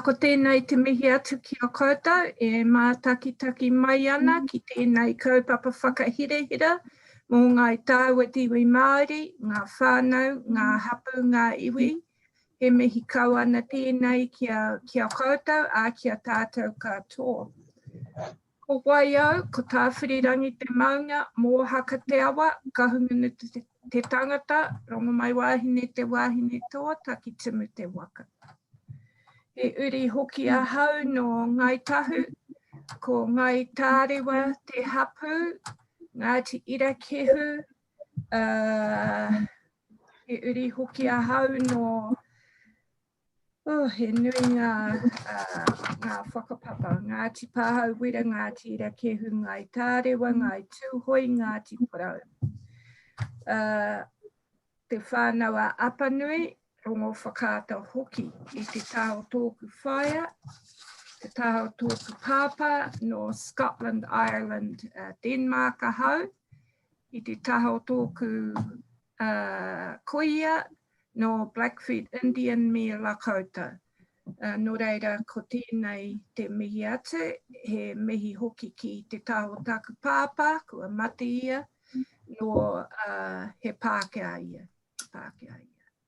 Ako tēnei te mihi atu ki o koutou, e mātakitaki mai ana ki tēnei kaupapa whakahirehira mō ngai tāua tiwi Māori, ngā whānau, ngā hapu, ngā iwi. He mihi kau ana tēnei ki o koutou, a kia tātou katoa. Ko wai au, ko tāwhirirangi te maunga, mō haka te awa, ka hungunu te tangata, rongo mai wāhine te wāhine toa, taki timu te waka. He uri hoki a hau no ngai tahu, ko ngai tārewa te hapu, ngā te ira kehu, he uri hoki a hau no, he nui ngā whakapapa, ngā ti pāhau wira, ngā ti ira kehu, ngai tārewa, ngai tūhoi, ngā ti parau. Te whānaua apanui, rongo whakāta hoki i te taho tōku whaia, te taho tōku pāpā no Scotland, Ireland, Denmark ahau, i te taho tōku koia no Blackfeet Indian me Lakota. No reira, ko tēnei te mihi atu, he mihi hoki ki te taho taku pāpā, kua mate ia, no he Pākehā ia.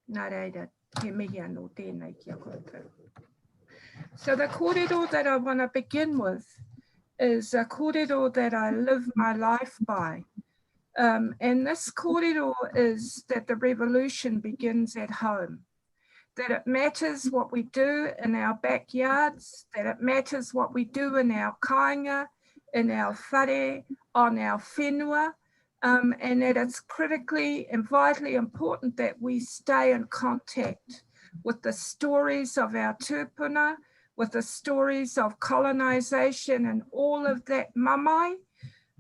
Nā reira, he mihi anō tēnei ki a koutou. So the kōrero that I want to begin with is a kōrero that I live my life by. And this kōrero is that the revolution begins at home. That it matters what we do in our backyards, that it matters what we do in our kāinga, in our whare, on our whenua, and that it's critically and vitally important that we stay in contact with the stories of our tūpuna, with the stories of colonisation and all of that mamai,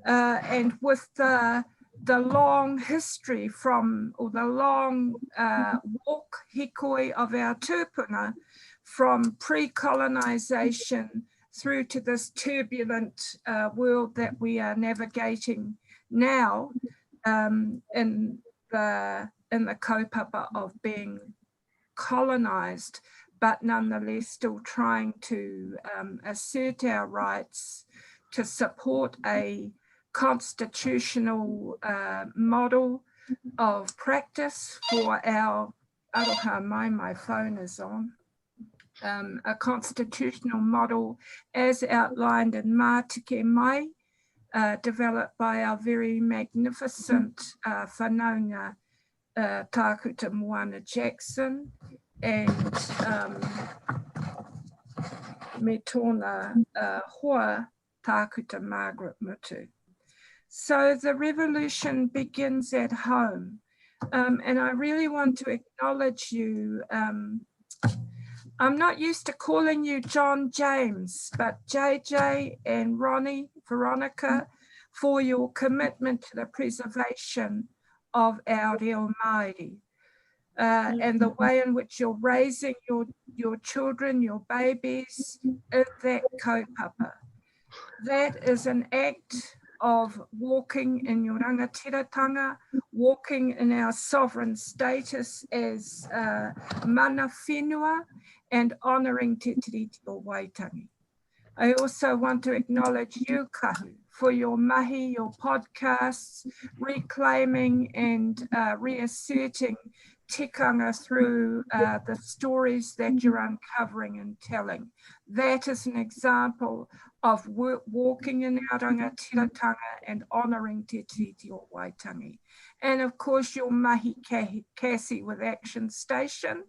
and with the long history or the long walk hikoi of our tūpuna from pre-colonisation through to this turbulent world that we are navigating now in the kaupapa of being colonised, but nonetheless still trying to assert our rights to support a constitutional model of practice for our, aroha mai, my phone is on, a constitutional model as outlined in Mātike Mai, developed by our very magnificent whanaunga Tākuta Moana Jackson and me tōna hoa Tākuta Margaret Mutu. So the revolution begins at home, and I really want to acknowledge you. I'm not used to calling you John James, but JJ and Ronnie, Veronica, for your commitment to the preservation of our reo Māori, and the way in which you're raising your children, your babies, in that kaupapa. That is an act of walking in your rangatiratanga, walking in our sovereign status as mana whenua, and honouring Te Tiriti o Waitangi. I also want to acknowledge you, Kahu, for your mahi, your podcasts, reclaiming and reasserting tikanga through the stories that you're uncovering and telling. That is an example of walking in our rangatiratanga and honouring Te Tiriti o Waitangi. And of course, your mahi Kassie with ActionStation.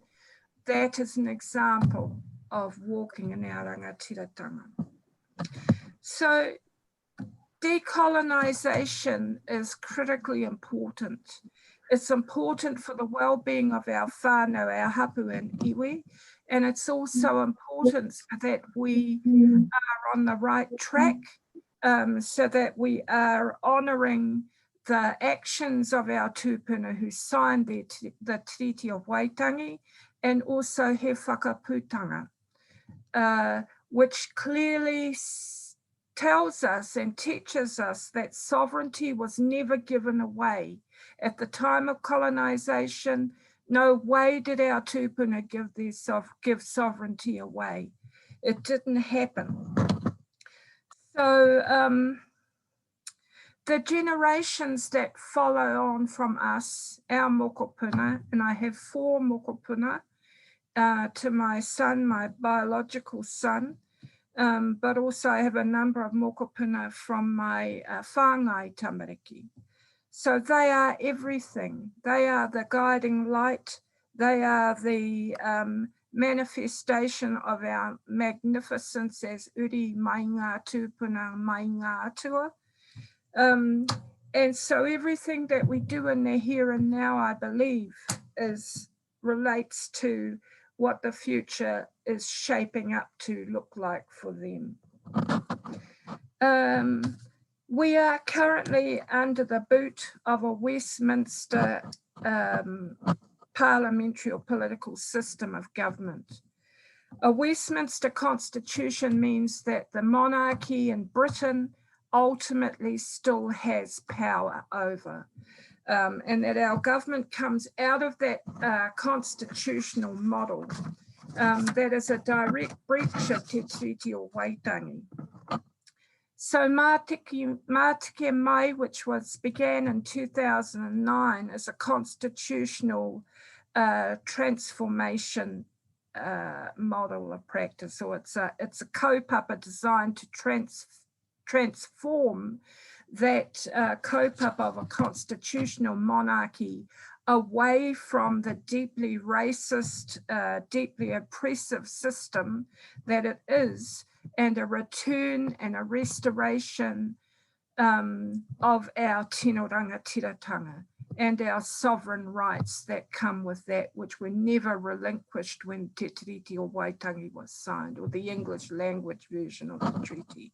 That is an example of walking in our rangatiratanga. So decolonisation is critically important. It's important for the well-being of our whānau, our hapu and iwi, and it's also important so that we are on the right track, so that we are honouring the actions of our tūpuna who signed the Treaty of Waitangi, and also he whakaputanga, which clearly tells us and teaches us that sovereignty was never given away. At the time of colonisation, no way did our tūpuna give sovereignty away. It didn't happen. So the generations that follow on from us, our mokopuna, and I have 4 mokopuna to my son, my biological son, but also I have a number of mokopuna from my whāngai tamariki. So they are everything. They are the guiding light. They are the manifestation of our magnificence as uri mai ngā tūpuna mai ngā atua. And so everything that we do in the here and now, I believe, relates to what the future is shaping up to look like for them. We are currently under the boot of a Westminster parliamentary or political system of government. A Westminster constitution means that the monarchy in Britain ultimately still has power over, and that our government comes out of that constitutional model that is a direct breach of Te Tiriti o Waitangi. So Mātike Mai, which began in 2009 as a constitutional transformation model of practice, or it's a kaupapa designed to transform that kaupapa of a constitutional monarchy away from the deeply racist, deeply oppressive system that it is, and a return and a restoration of our tino rangatiratanga and our sovereign rights that come with that, which were never relinquished when Te Tiriti o Waitangi was signed, or the English language version of the treaty.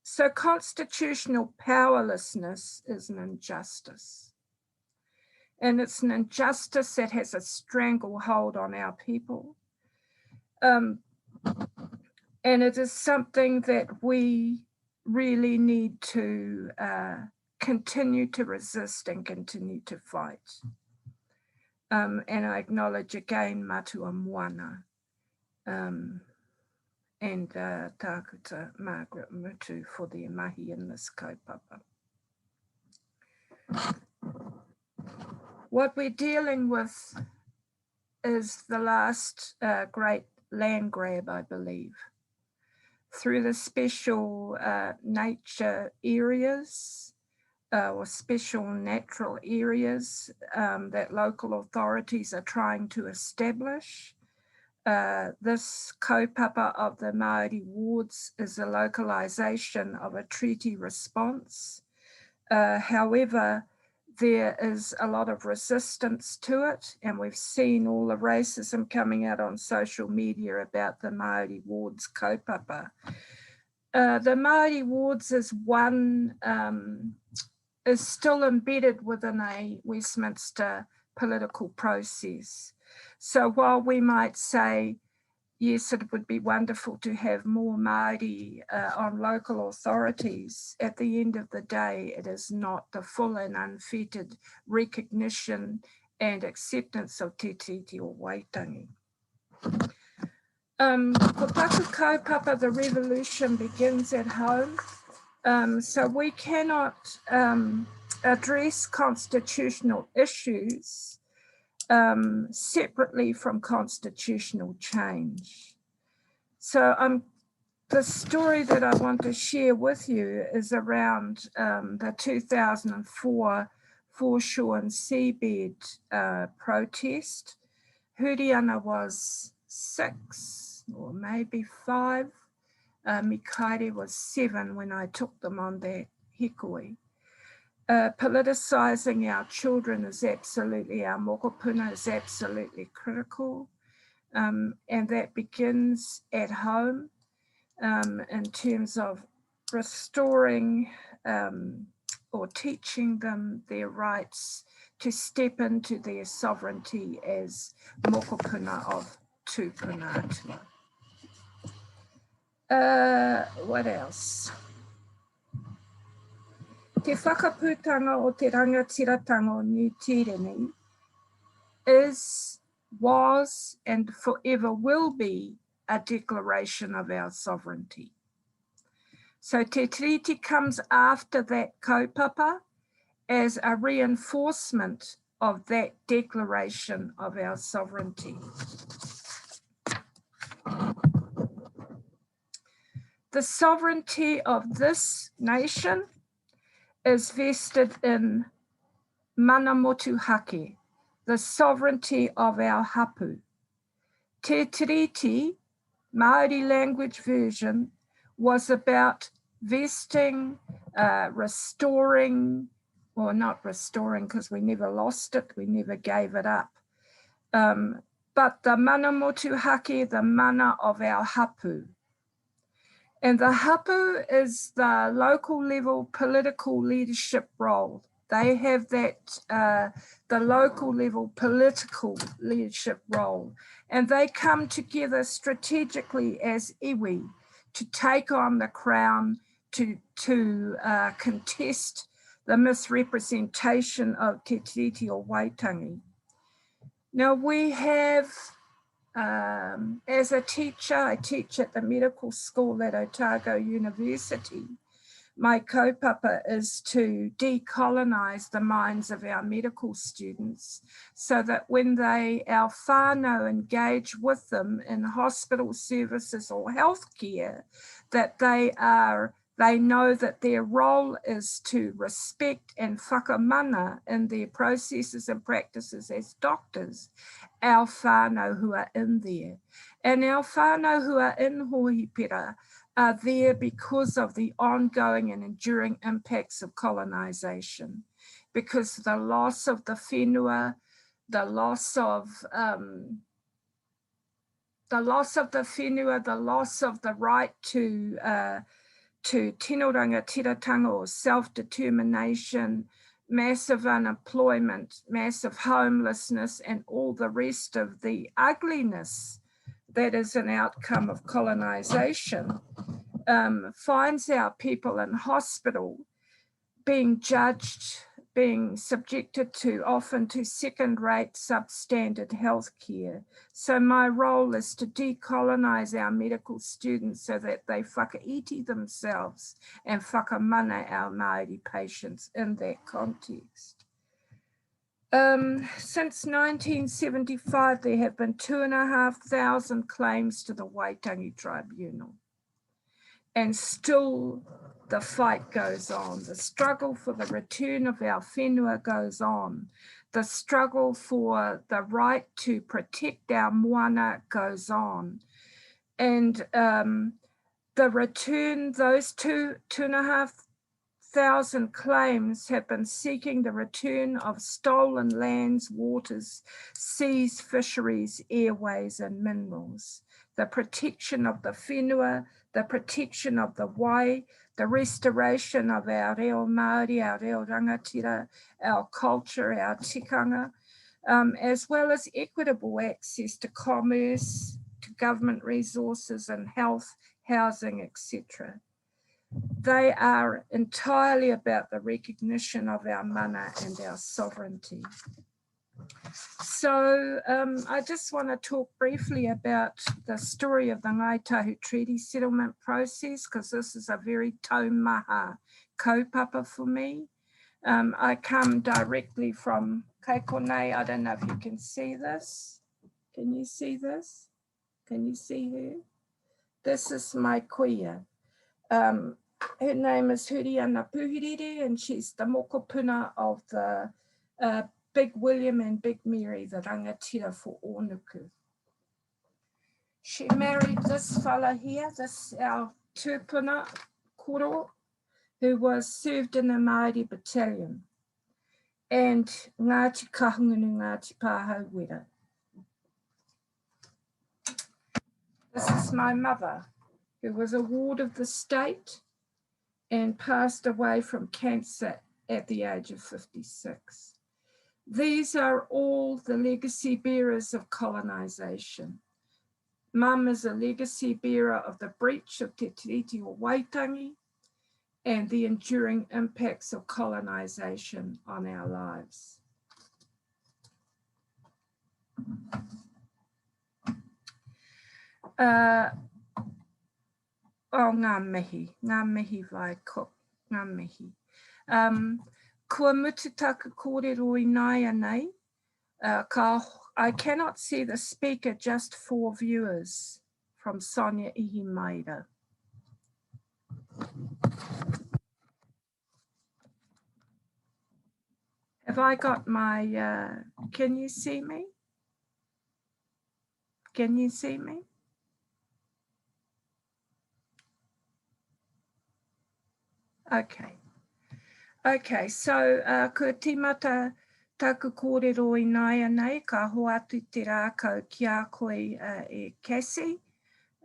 So constitutional powerlessness is an injustice. And it's an injustice that has a stranglehold on our people. And it is something that we really need to continue to resist and continue to fight. And I acknowledge again Matua Moana and Tākuta Margaret Mutu for their mahi in this kaupapa. What we're dealing with is the last great land grab, I believe, through the special nature areas or special natural areas that local authorities are trying to establish. This kaupapa of the Māori wards is a localisation of a treaty response. However, there is a lot of resistance to it, and we've seen all the racism coming out on social media about the Māori wards kaupapa. The Māori wards is still embedded within a Westminster political process. So while we might say, yes, it would be wonderful to have more Māori on local authorities, at the end of the day, it is not the full and unfettered recognition and acceptance of Te Tiriti o Waitangi. Ko taku kaupapa, the revolution begins at home. So we cannot address constitutional issues separately from constitutional change. So the story that I want to share with you is around the 2004 foreshore and seabed protest. Huriana was 6 or maybe 5. Mikaere was 7 when I took them on that hikoi. Politicising our children is absolutely, our mokopuna is absolutely critical, and that begins at home in terms of restoring or teaching them their rights to step into their sovereignty as mokopuna of tūpuna atua. What else? Te whakaputanga o te rangatiratanga o New Tiriti is was, and forever will be a declaration of our sovereignty. So Te Tiriti comes after that kaupapa as a reinforcement of that declaration of our sovereignty. The sovereignty of this nation is vested in mana motu hake, the sovereignty of our hapu. Te Tiriti, Māori language version, was about vesting, restoring, or not restoring because we never lost it, we never gave it up. But the mana motu hake, the mana of our hapu. And the hapu is the local level political leadership role. They have that, the local level political leadership role. And they come together strategically as iwi to take on the crown, to contest the misrepresentation of Te Tiriti or Waitangi. Now we have, as a teacher, I teach at the medical school at Otago University. My kaupapa is to decolonise the minds of our medical students so that when our whānau engage with them in hospital services or healthcare, that they know that their role is to respect and whakamana in their processes and practices as doctors, our whānau who are in there. And our whānau who are in Hohipera are there because of the ongoing and enduring impacts of colonisation, because the loss of the whenua, the loss of the whenua, the loss of the right to tino rangatiratanga or self-determination, massive unemployment, massive homelessness, and all the rest of the ugliness that is an outcome of colonisation, finds our people in hospital being judged, being subjected to often to second-rate substandard health care. So my role is to decolonise our medical students so that they whakaiti themselves and whakamana our Māori patients in that context. Since 1975, there have been 2,500 claims to the Waitangi Tribunal. And still the fight goes on. The struggle for the return of our whenua goes on. The struggle for the right to protect our moana goes on. And the return, those 2,500 claims have been seeking the return of stolen lands, waters, seas, fisheries, airways, and minerals, the protection of the whenua, the protection of the wai, the restoration of our reo Māori, our reo rangatira, our culture, our tikanga, as well as equitable access to commerce, to government resources and health, housing, etc. They are entirely about the recognition of our mana and our sovereignty. So I just want to talk briefly about the story of the Ngāi Tahu Treaty settlement process, because this is a very taumaha kaupapa for me. I come directly from Kaikonei. I don't know if you can see this. Can you see this? Can you see her? This is my kuia. Her name is Huriana Puhiriri, and she's the mokopuna of the Big William and Big Mary, the rangatira for Ōnuku. She married this fella here, this our tūpuna koro, who was served in the Māori battalion, and Ngāti Kahungunu Ngāti Pāhau Wera. This is my mother, who was a ward of the state and passed away from cancer at the age of 56. These are all the legacy bearers of colonisation. Mum is a legacy bearer of the breach of Te Tiriti or Waitangi and the enduring impacts of colonisation on our lives. ngā mihi vai ko, ngā mihi. Kua mututaka kōrero I nai anei. I cannot see the speaker, just 4 viewers from Sonia Ihi Maita. Have I got my, can you see me? Can you see me? Okay. Okay, so kua tīmata taku kōrero I nai anei, ka hoa atu te rākau ki a koe e Kassie,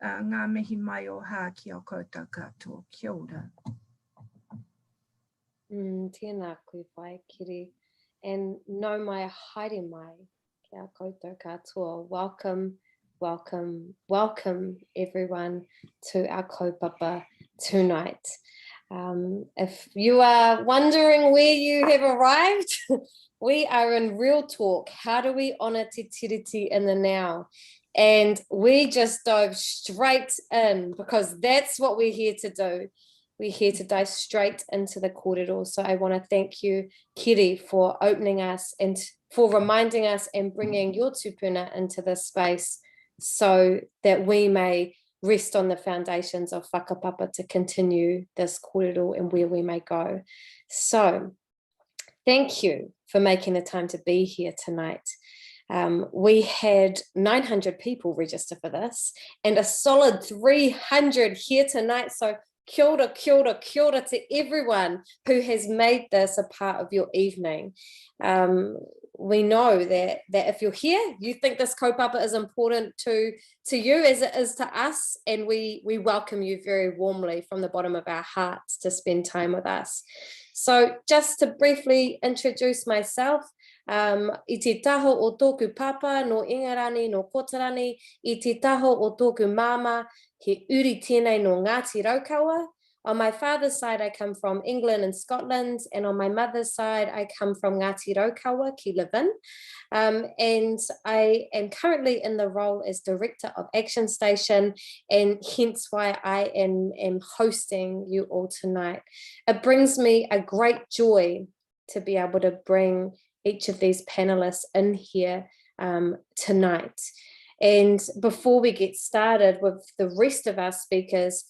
ngā mihi mai o hā ki o koutou katoa. Kia ora. Tēnā koe whai, Keri. And no mai haere mai ki a koutou katoa. Welcome, welcome, welcome everyone to our kaupapa tonight. If you are wondering where you have arrived, we are in Real Talk. How do we honour Te Tiriti in the now? And we just dove straight in because that's what we're here to do. We're here to dive straight into the kōrero. So I want to thank you, Keri, for opening us and for reminding us and bringing your tupuna into this space so that we may rest on the foundations of whakapapa to continue this kōrero and where we may go. So thank you for making the time to be here tonight. We had 900 people register for this and a solid 300 here tonight. So kia ora, kia ora, kia ora to everyone who has made this a part of your evening. We know that if you're here, you think this kaupapa is important to you as it is to us, and we welcome you very warmly from the bottom of our hearts to spend time with us. So just to briefly introduce myself, I te taho o tōku papa no Ingarani no Kotarani, I te taho o tōku mama he uri tēnei no Ngāti Raukawa. On my father's side, I come from England and Scotland, and on my mother's side, I come from Ngāti Raukawa, ki Levin. And I am currently in the role as director of ActionStation, and hence why I am hosting you all tonight. It brings me a great joy to be able to bring each of these panelists in here tonight. And before we get started with the rest of our speakers,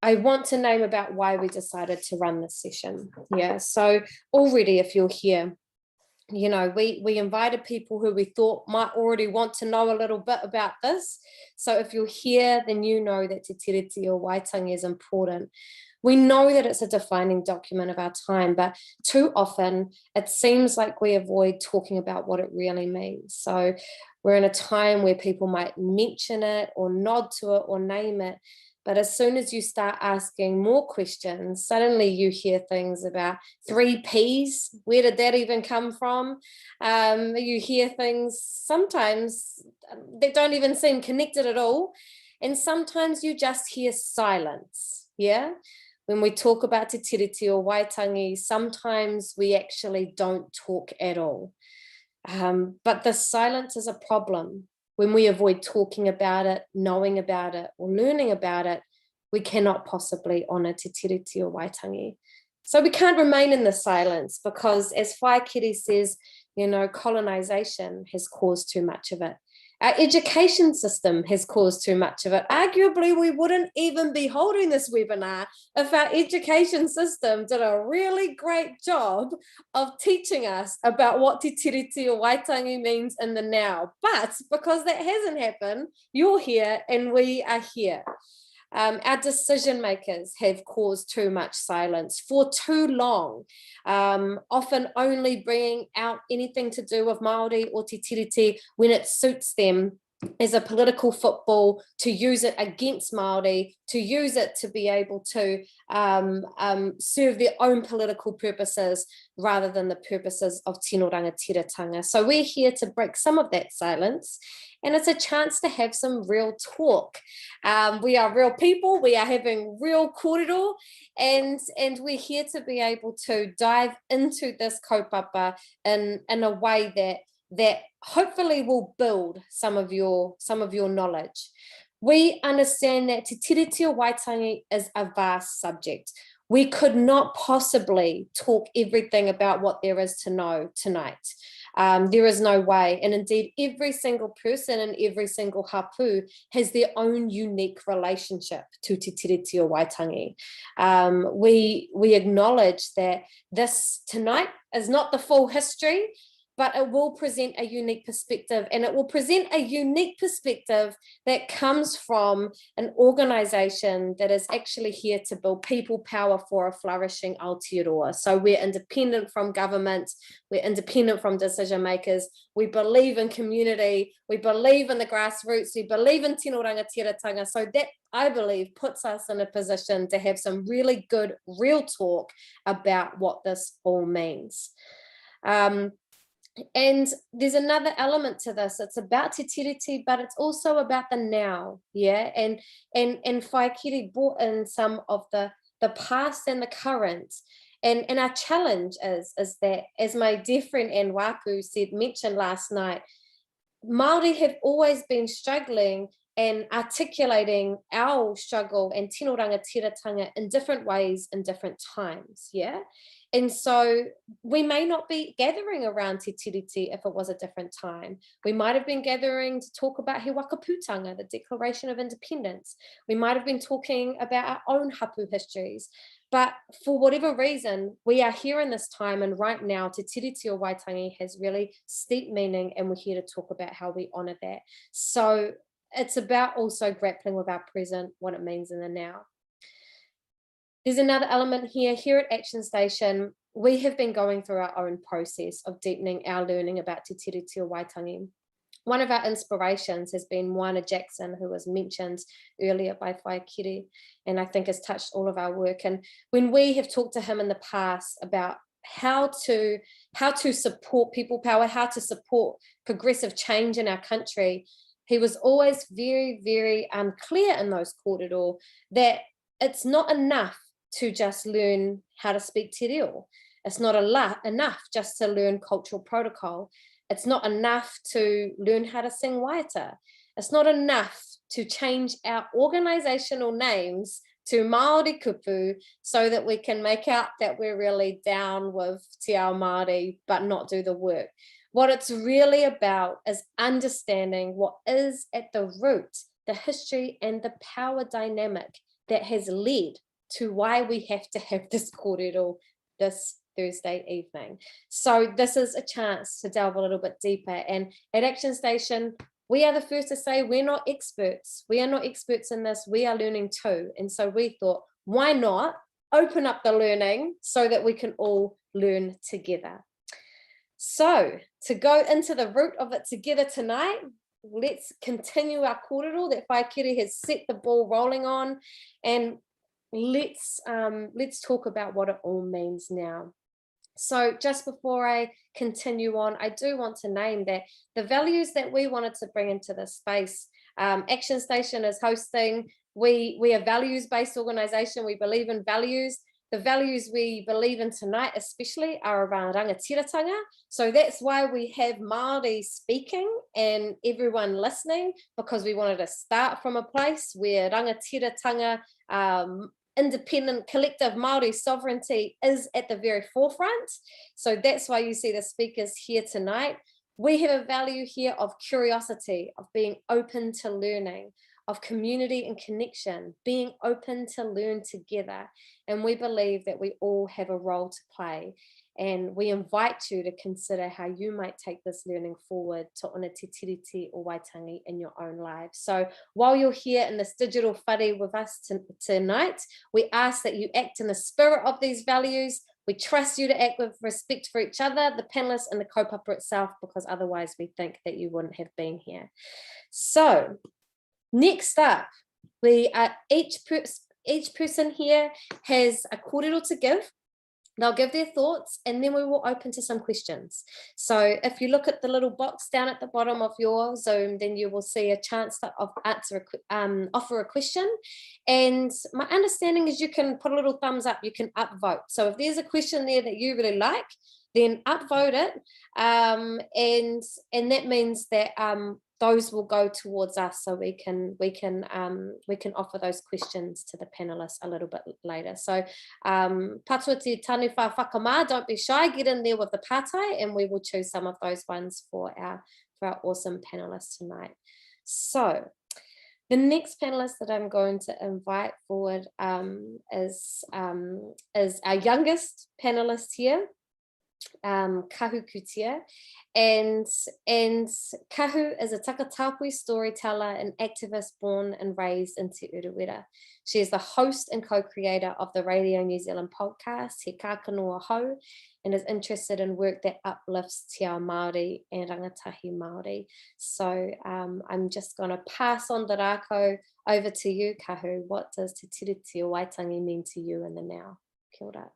I want to name about why we decided to run this session. Yeah, so already if you're here, you know, we invited people who we thought might already want to know a little bit about this. So if you're here, then you know that Te Tiriti or Waitangi is important. We know that it's a defining document of our time, but too often it seems like we avoid talking about what it really means. So we're in a time where people might mention it or nod to it or name it, but as soon as you start asking more questions, suddenly you hear things about 3 Ps. Where did that even come from? You hear things sometimes that don't even seem connected at all. And sometimes you just hear silence, yeah? When we talk about Te Tiriti or Waitangi, sometimes we actually don't talk at all. But the silence is a problem. When we avoid talking about it, knowing about it, or learning about it, we cannot possibly honour Te Tiriti or Waitangi. So we can't remain in the silence because, as Whai Keri says, you know, colonisation has caused too much of it. Our education system has caused too much of it. Arguably, we wouldn't even be holding this webinar if our education system did a really great job of teaching us about what Te Tiriti or Waitangi means in the now. But because that hasn't happened, you're here and we are here. Our decision makers have caused too much silence for too long, often only bringing out anything to do with Māori or Te Tiriti when it suits them as a political football, to use it against Māori, to use it to be able to serve their own political purposes rather than the purposes of tino rangatiratanga. So we're here to break some of that silence, and it's a chance to have some real talk. We are real people, we are having real kōrero, and we're here to be able to dive into this kaupapa in a way that hopefully will build some of your knowledge. We understand that Te Tiriti o Waitangi is a vast subject. We could not possibly talk everything about what there is to know tonight. There is no way. And indeed, every single person and every single hapu has their own unique relationship to Te Tiriti o Waitangi. We acknowledge that this tonight is not the full history, but it will present a unique perspective, and it will present a unique perspective that comes from an organization that is actually here to build people power for a flourishing Aotearoa. So we're independent from government, we're independent from decision makers, we believe in community, we believe in the grassroots, we believe in tino rangatiratanga. So that, I believe, puts us in a position to have some really good real talk about what this all means. And there's another element to this. It's about Te Tiriti, but it's also about the now, yeah. And Whai Keri brought in some of the past and the current. And our challenge is that, as my dear friend Anne Wapu mentioned last night, Māori have always been struggling and articulating our struggle and tino rangatiratanga in different ways in different times, yeah? And so we may not be gathering around Te Tiriti if it was a different time. We might have been gathering to talk about He Wakaputanga, the Declaration of Independence. We might have been talking about our own hapu histories. But for whatever reason, we are here in this time, and right now, Te Tiriti o Waitangi has really steep meaning, and we're here to talk about how we honour that. So it's about also grappling with our present, what it means in the now. There's another element here. Here at ActionStation, we have been going through our own process of deepening our learning about Te Tiriti o Waitangi. One of our inspirations has been Moana Jackson, who was mentioned earlier by Whai Keri, and I think has touched all of our work. And when we have talked to him in the past about how to support people power, how to support progressive change in our country, he was always very, very clear in those kōrero that it's not enough to just learn how to speak te reo. It's not enough just to learn cultural protocol. It's not enough to learn how to sing waiata. It's not enough to change our organizational names to Māori kupu so that we can make out that we're really down with te ao Māori but not do the work. What it's really about is understanding what is at the root, the history and the power dynamic that has led to why we have to have this kōrero this Thursday evening. So this is a chance to delve a little bit deeper. And at ActionStation, we are the first to say we're not experts. We are not experts in this. We are learning too. And so we thought, why not open up the learning so that we can all learn together? So to go into the root of it together tonight, let's continue our kōrero that Whai Keri has set the ball rolling on, and let's talk about what it all means now. So just before I continue on, I do want to name that the values that we wanted to bring into this space, ActionStation is hosting. We are a values-based organisation. We believe in values. The values we believe in tonight especially are around rangatiratanga. So that's why we have Māori speaking and everyone listening, because we wanted to start from a place where rangatiratanga, independent collective Māori sovereignty is at the very forefront. So that's why you see the speakers here tonight. We have a value here of curiosity, of being open to learning, of community and connection, being open to learn together. And we believe that we all have a role to play. And we invite you to consider how you might take this learning forward to ona Te Tiriti o Waitangi in your own lives. So while you're here in this digital whare with us tonight, we ask that you act in the spirit of these values. We trust you to act with respect for each other, the panelists and the kaupapa itself, because otherwise we think that you wouldn't have been here. So next up, we are each person here has a kōrero to give. They'll give their thoughts, and then we will open to some questions. So if you look at the little box down at the bottom of your Zoom, then you will see a chance to offer a question. And my understanding is you can put a little thumbs up, you can upvote. So if there's a question there that you really like, then upvote it. And that means that those will go towards us, so we can offer those questions to the panelists a little bit later. So patua te tanu wha whakamā, don't be shy, get in there with the pātai, and we will choose some of those ones for our awesome panelists tonight. So the next panelist that I'm going to invite forward is our youngest panelist here, Kahu Kutia, and Kahu is a takatapui storyteller and activist born and raised in Te Urewera. She is the host and co-creator of the Radio New Zealand podcast He Kākanoa Hau, and is interested in work that uplifts te ao Māori and rangatahi Māori. So I'm just going to pass on the rākau over to you, Kahu. What does Te Tiriti o Waitangi mean to you in the now? Kia ora.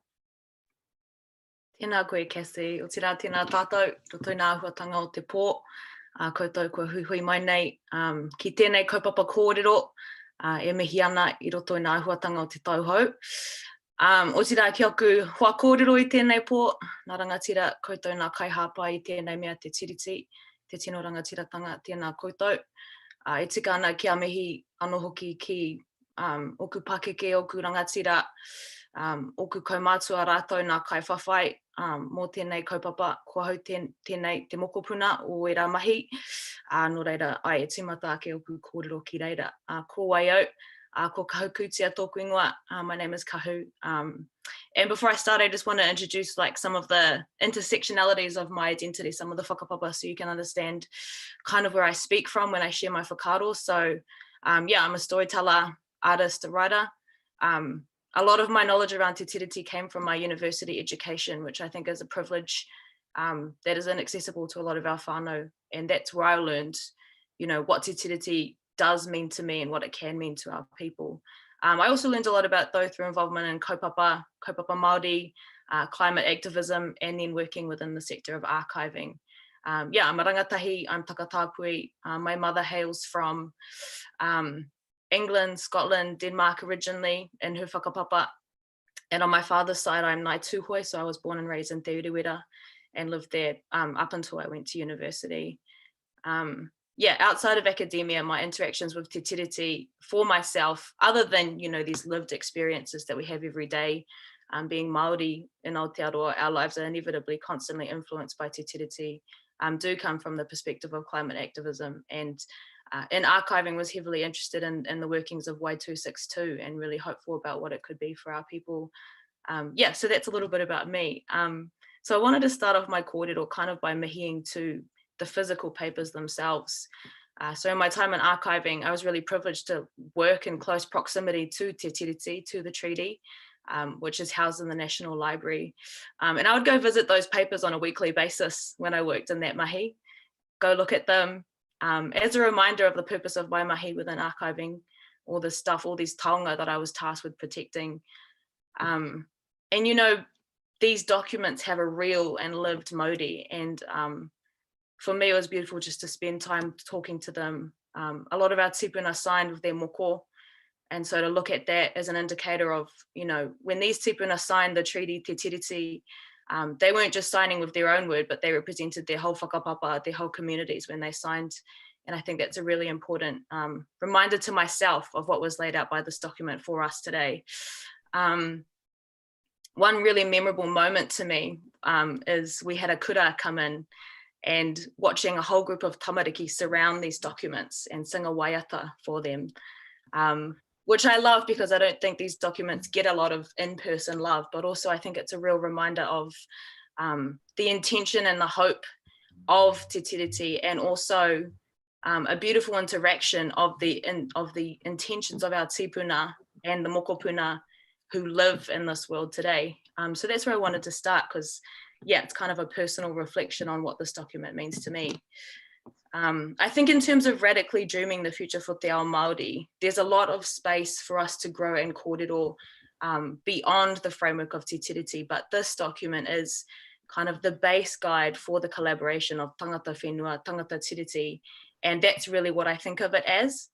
Tēnā koe, Kassie. O te rā, tēnā tātou, roto nā huatanga o te pō. Koutou kua hui mai nei. Ki tēnei kaupapa kōrero, e mihi ana I roto nā huatanga o te tauhou. O te rā ki aku hoa kōrero I tēnei pō, nā rangatira koutou nā kaihāpā I tēnei mea te tiriti, te tino rangatiratanga, tēnā koutou. E tika ana kia mihi anō hoki ki oku pakeke, oku rangatira, oku kaumātua rātou nā kaiwhawhai, mō tēnei kaupapa, kua hau tēnei te mokopuna o e rā mahi. Nō reira, ai e tīmata ake oku kōrero ki reira. Ko wai au, ko Kahu Kutia tōku ingoa. My name is Kahu. And before I start, I just want to introduce like some of the intersectionalities of my identity, some of the whakapapa, so you can understand kind of where I speak from when I share my whakaaro. So yeah, I'm a storyteller, artist, a writer. A lot of my knowledge around Te Tiriti came from my university education, which I think is a privilege that is inaccessible to a lot of our whānau. And that's where I learned, you know, what Te Tiriti does mean to me and what it can mean to our people. I also learned a lot about though through involvement in kaupapa Māori, climate activism, and then working within the sector of archiving. Yeah, I'm a rangatahi, I'm takatapui. My mother hails from England, Scotland, Denmark originally in her whakapapa. And on my father's side, I'm Ngāi Tūhoi, so I was born and raised in Te Urewera and lived there up until I went to university. Yeah, outside of academia, my interactions with Te Tiriti for myself, other than, you know, these lived experiences that we have every day, being Māori in Aotearoa, our lives are inevitably constantly influenced by Te Tiriti, do come from the perspective of climate activism. And in archiving was heavily interested in the workings of Y262 and really hopeful about what it could be for our people. Yeah, so that's a little bit about me. So I wanted to start off my kōrero kind of by mihiing to the physical papers themselves. So in my time in archiving, I was really privileged to work in close proximity to Te Tiriti, to the treaty, which is housed in the National Library. And I would go visit those papers on a weekly basis when I worked in that mahi, go look at them, as a reminder of the purpose of my mahi within archiving, all this stuff, all these taonga that I was tasked with protecting. And you know, these documents have a real and lived mauri, and for me it was beautiful just to spend time talking to them. A lot of our tipuna signed with their moko, and so to look at that as an indicator of, you know, when these tipuna signed the treaty Te Tiriti, they weren't just signing with their own word, but they represented their whole whakapapa, their whole communities when they signed. And I think that's a really important reminder to myself of what was laid out by this document for us today. One really memorable moment to me is we had a kura come in and watching a whole group of tamariki surround these documents and sing a waiata for them, which I love because I don't think these documents get a lot of in-person love, but also I think it's a real reminder of the intention and the hope of Te Tiriti, and also a beautiful interaction of the intentions of our tipuna and the mokopuna who live in this world today. So that's where I wanted to start, because yeah, it's kind of a personal reflection on what this document means to me. I think in terms of radically dreaming the future for te ao Māori, there's a lot of space for us to grow and kōrero beyond the framework of Te Tiriti, but this document is kind of the base guide for the collaboration of tangata whenua, tangata tiriti, and that's really what I think of it as.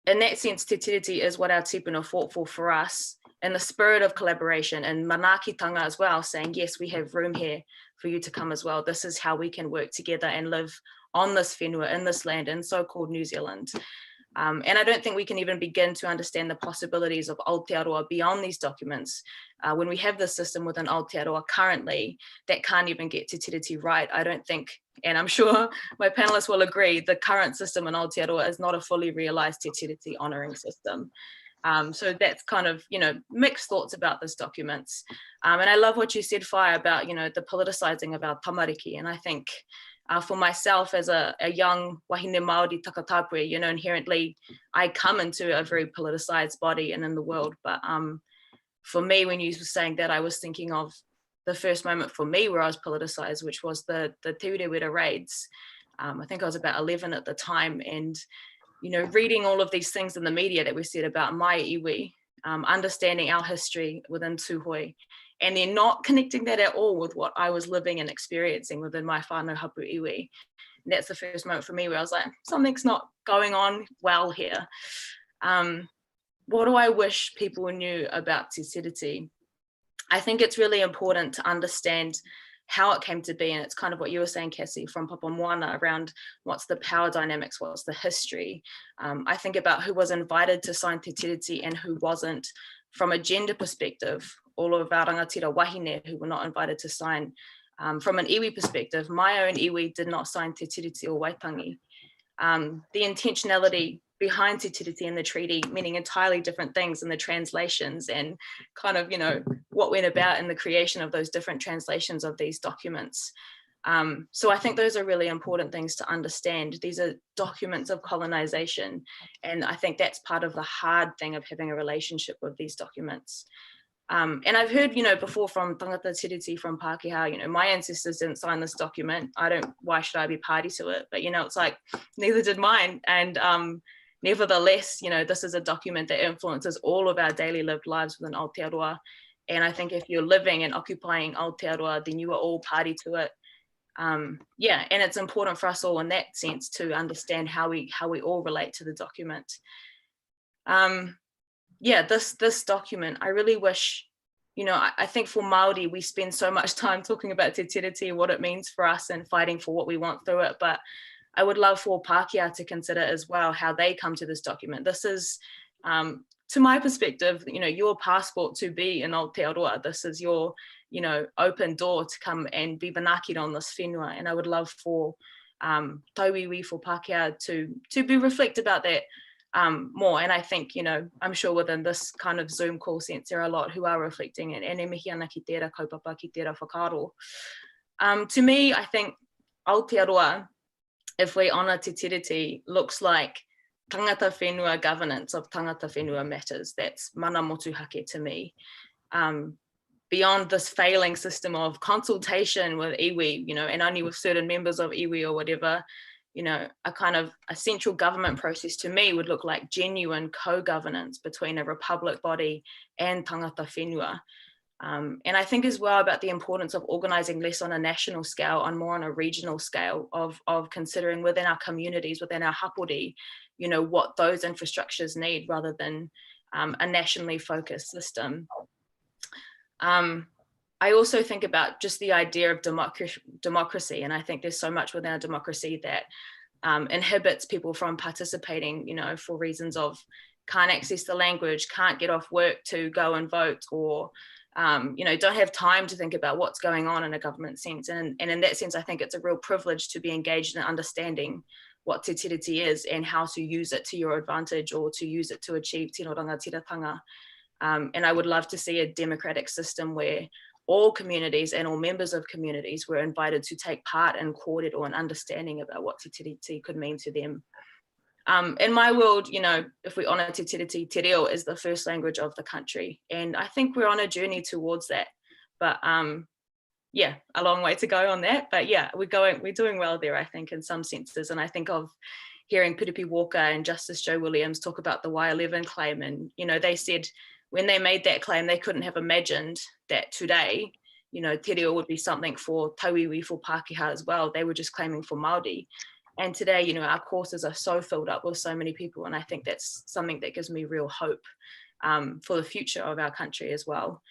In that sense, Te Tiriti is what our tipuna fought for us, in the spirit of collaboration and manaakitanga as well, saying, yes, we have room here for you to come as well. This is how we can work together and live on this whenua, in this land, in so-called New Zealand. And I don't think we can even begin to understand the possibilities of Aotearoa beyond these documents. When we have this system within Aotearoa currently that can't even get Te Tiriti right, I don't think, and I'm sure my panelists will agree, the current system in Aotearoa is not a fully realised Te Tiriti honouring system. So that's kind of, mixed thoughts about this documents. And I love what you said, Whai, about, the politicising of our tamariki. And I think for myself as a young wahine Māori takatapue, inherently I come into a very politicised body and in the world. But for me, when you were saying that, I was thinking of the first moment for me where I was politicised, which was the Te Urewera raids. I think I was about 11 at the time, and reading all of these things in the media that we said about my iwi, understanding our history within Tawhai, and then not connecting that at all with what I was living and experiencing within my whānau hapu iwi. And that's the first moment for me where I was like, something's not going on well here. What do I wish people knew about Te Tiriti? I think it's really important to understand how it came to be, and it's kind of what you were saying, Kassie, from Papa Moana, around what's the power dynamics, what's the history. I think about who was invited to sign Te Tiriti and who wasn't. From a gender perspective, all of our rangatira wahine who were not invited to sign. From an iwi perspective, my own iwi did not sign Te Tiriti or Waitangi. The intentionality behind Te Tiriti and the treaty meaning entirely different things in the translations, and kind of, what went about in the creation of those different translations of these documents. So I think those are really important things to understand. These are documents of colonization, and I think that's part of the hard thing of having a relationship with these documents. And I've heard, before from tangata tiriti from Pākehā, my ancestors didn't sign this document. Why should I be party to it? But, it's like, neither did mine. And nevertheless, this is a document that influences all of our daily lived lives within Aotearoa. And I think if you're living and occupying Aotearoa, then you are all party to it. And it's important for us all in that sense to understand how we all relate to the document. This document, I really wish, I think for Māori, we spend so much time talking about Te Tiriti and what it means for us and fighting for what we want through it. But I would love for Pākehā to consider as well how they come to this document. This is, to my perspective, your passport to be in Aotearoa. This is your, open door to come and be manaakira on this whenua. And I would love for tauiwi, for Pākehā to be reflect about that more. And I think, I'm sure within this kind of Zoom call sense, there are a lot who are reflecting, and e mihi ana ki tērā kaupapa, ki tērā whakaaro. To me, I think Aotearoa, if we honour Te Tiriti, looks like tangata whenua governance of tangata whenua matters. That's mana motuhake to me. Beyond this failing system of consultation with iwi, and only with certain members of iwi or whatever, a central government process to me would look like genuine co-governance between a republic body and tangata whenua. And I think as well about the importance of organising less on a national scale, more on a regional scale, of considering within our communities, within our hapori, what those infrastructures need rather than a nationally focused system. I also think about just the idea of democracy, and I think there's so much within our democracy that inhibits people from participating, for reasons of can't access the language, can't get off work to go and vote, or don't have time to think about what's going on in a government sense. And in that sense, I think it's a real privilege to be engaged in understanding what Te Tiriti is and how to use it to your advantage, or to use it to achieve tino rangatiratanga. And I would love to see a democratic system where all communities and all members of communities were invited to take part in kōrero and understanding about what Te Tiriti could mean to them. In my world, if we honour Te Tiriti, Te Reo is the first language of the country. And I think we're on a journey towards that. But a long way to go on that. But we're doing well there, I think, in some senses. And I think of hearing Piripi Walker and Justice Joe Williams talk about the Y11 claim. And, they said when they made that claim, they couldn't have imagined that today, Te Reo would be something for tauiwi, for Pākehā as well. They were just claiming for Māori. And today, our courses are so filled up with so many people. And I think that's something that gives me real hope. for the future of our country as well.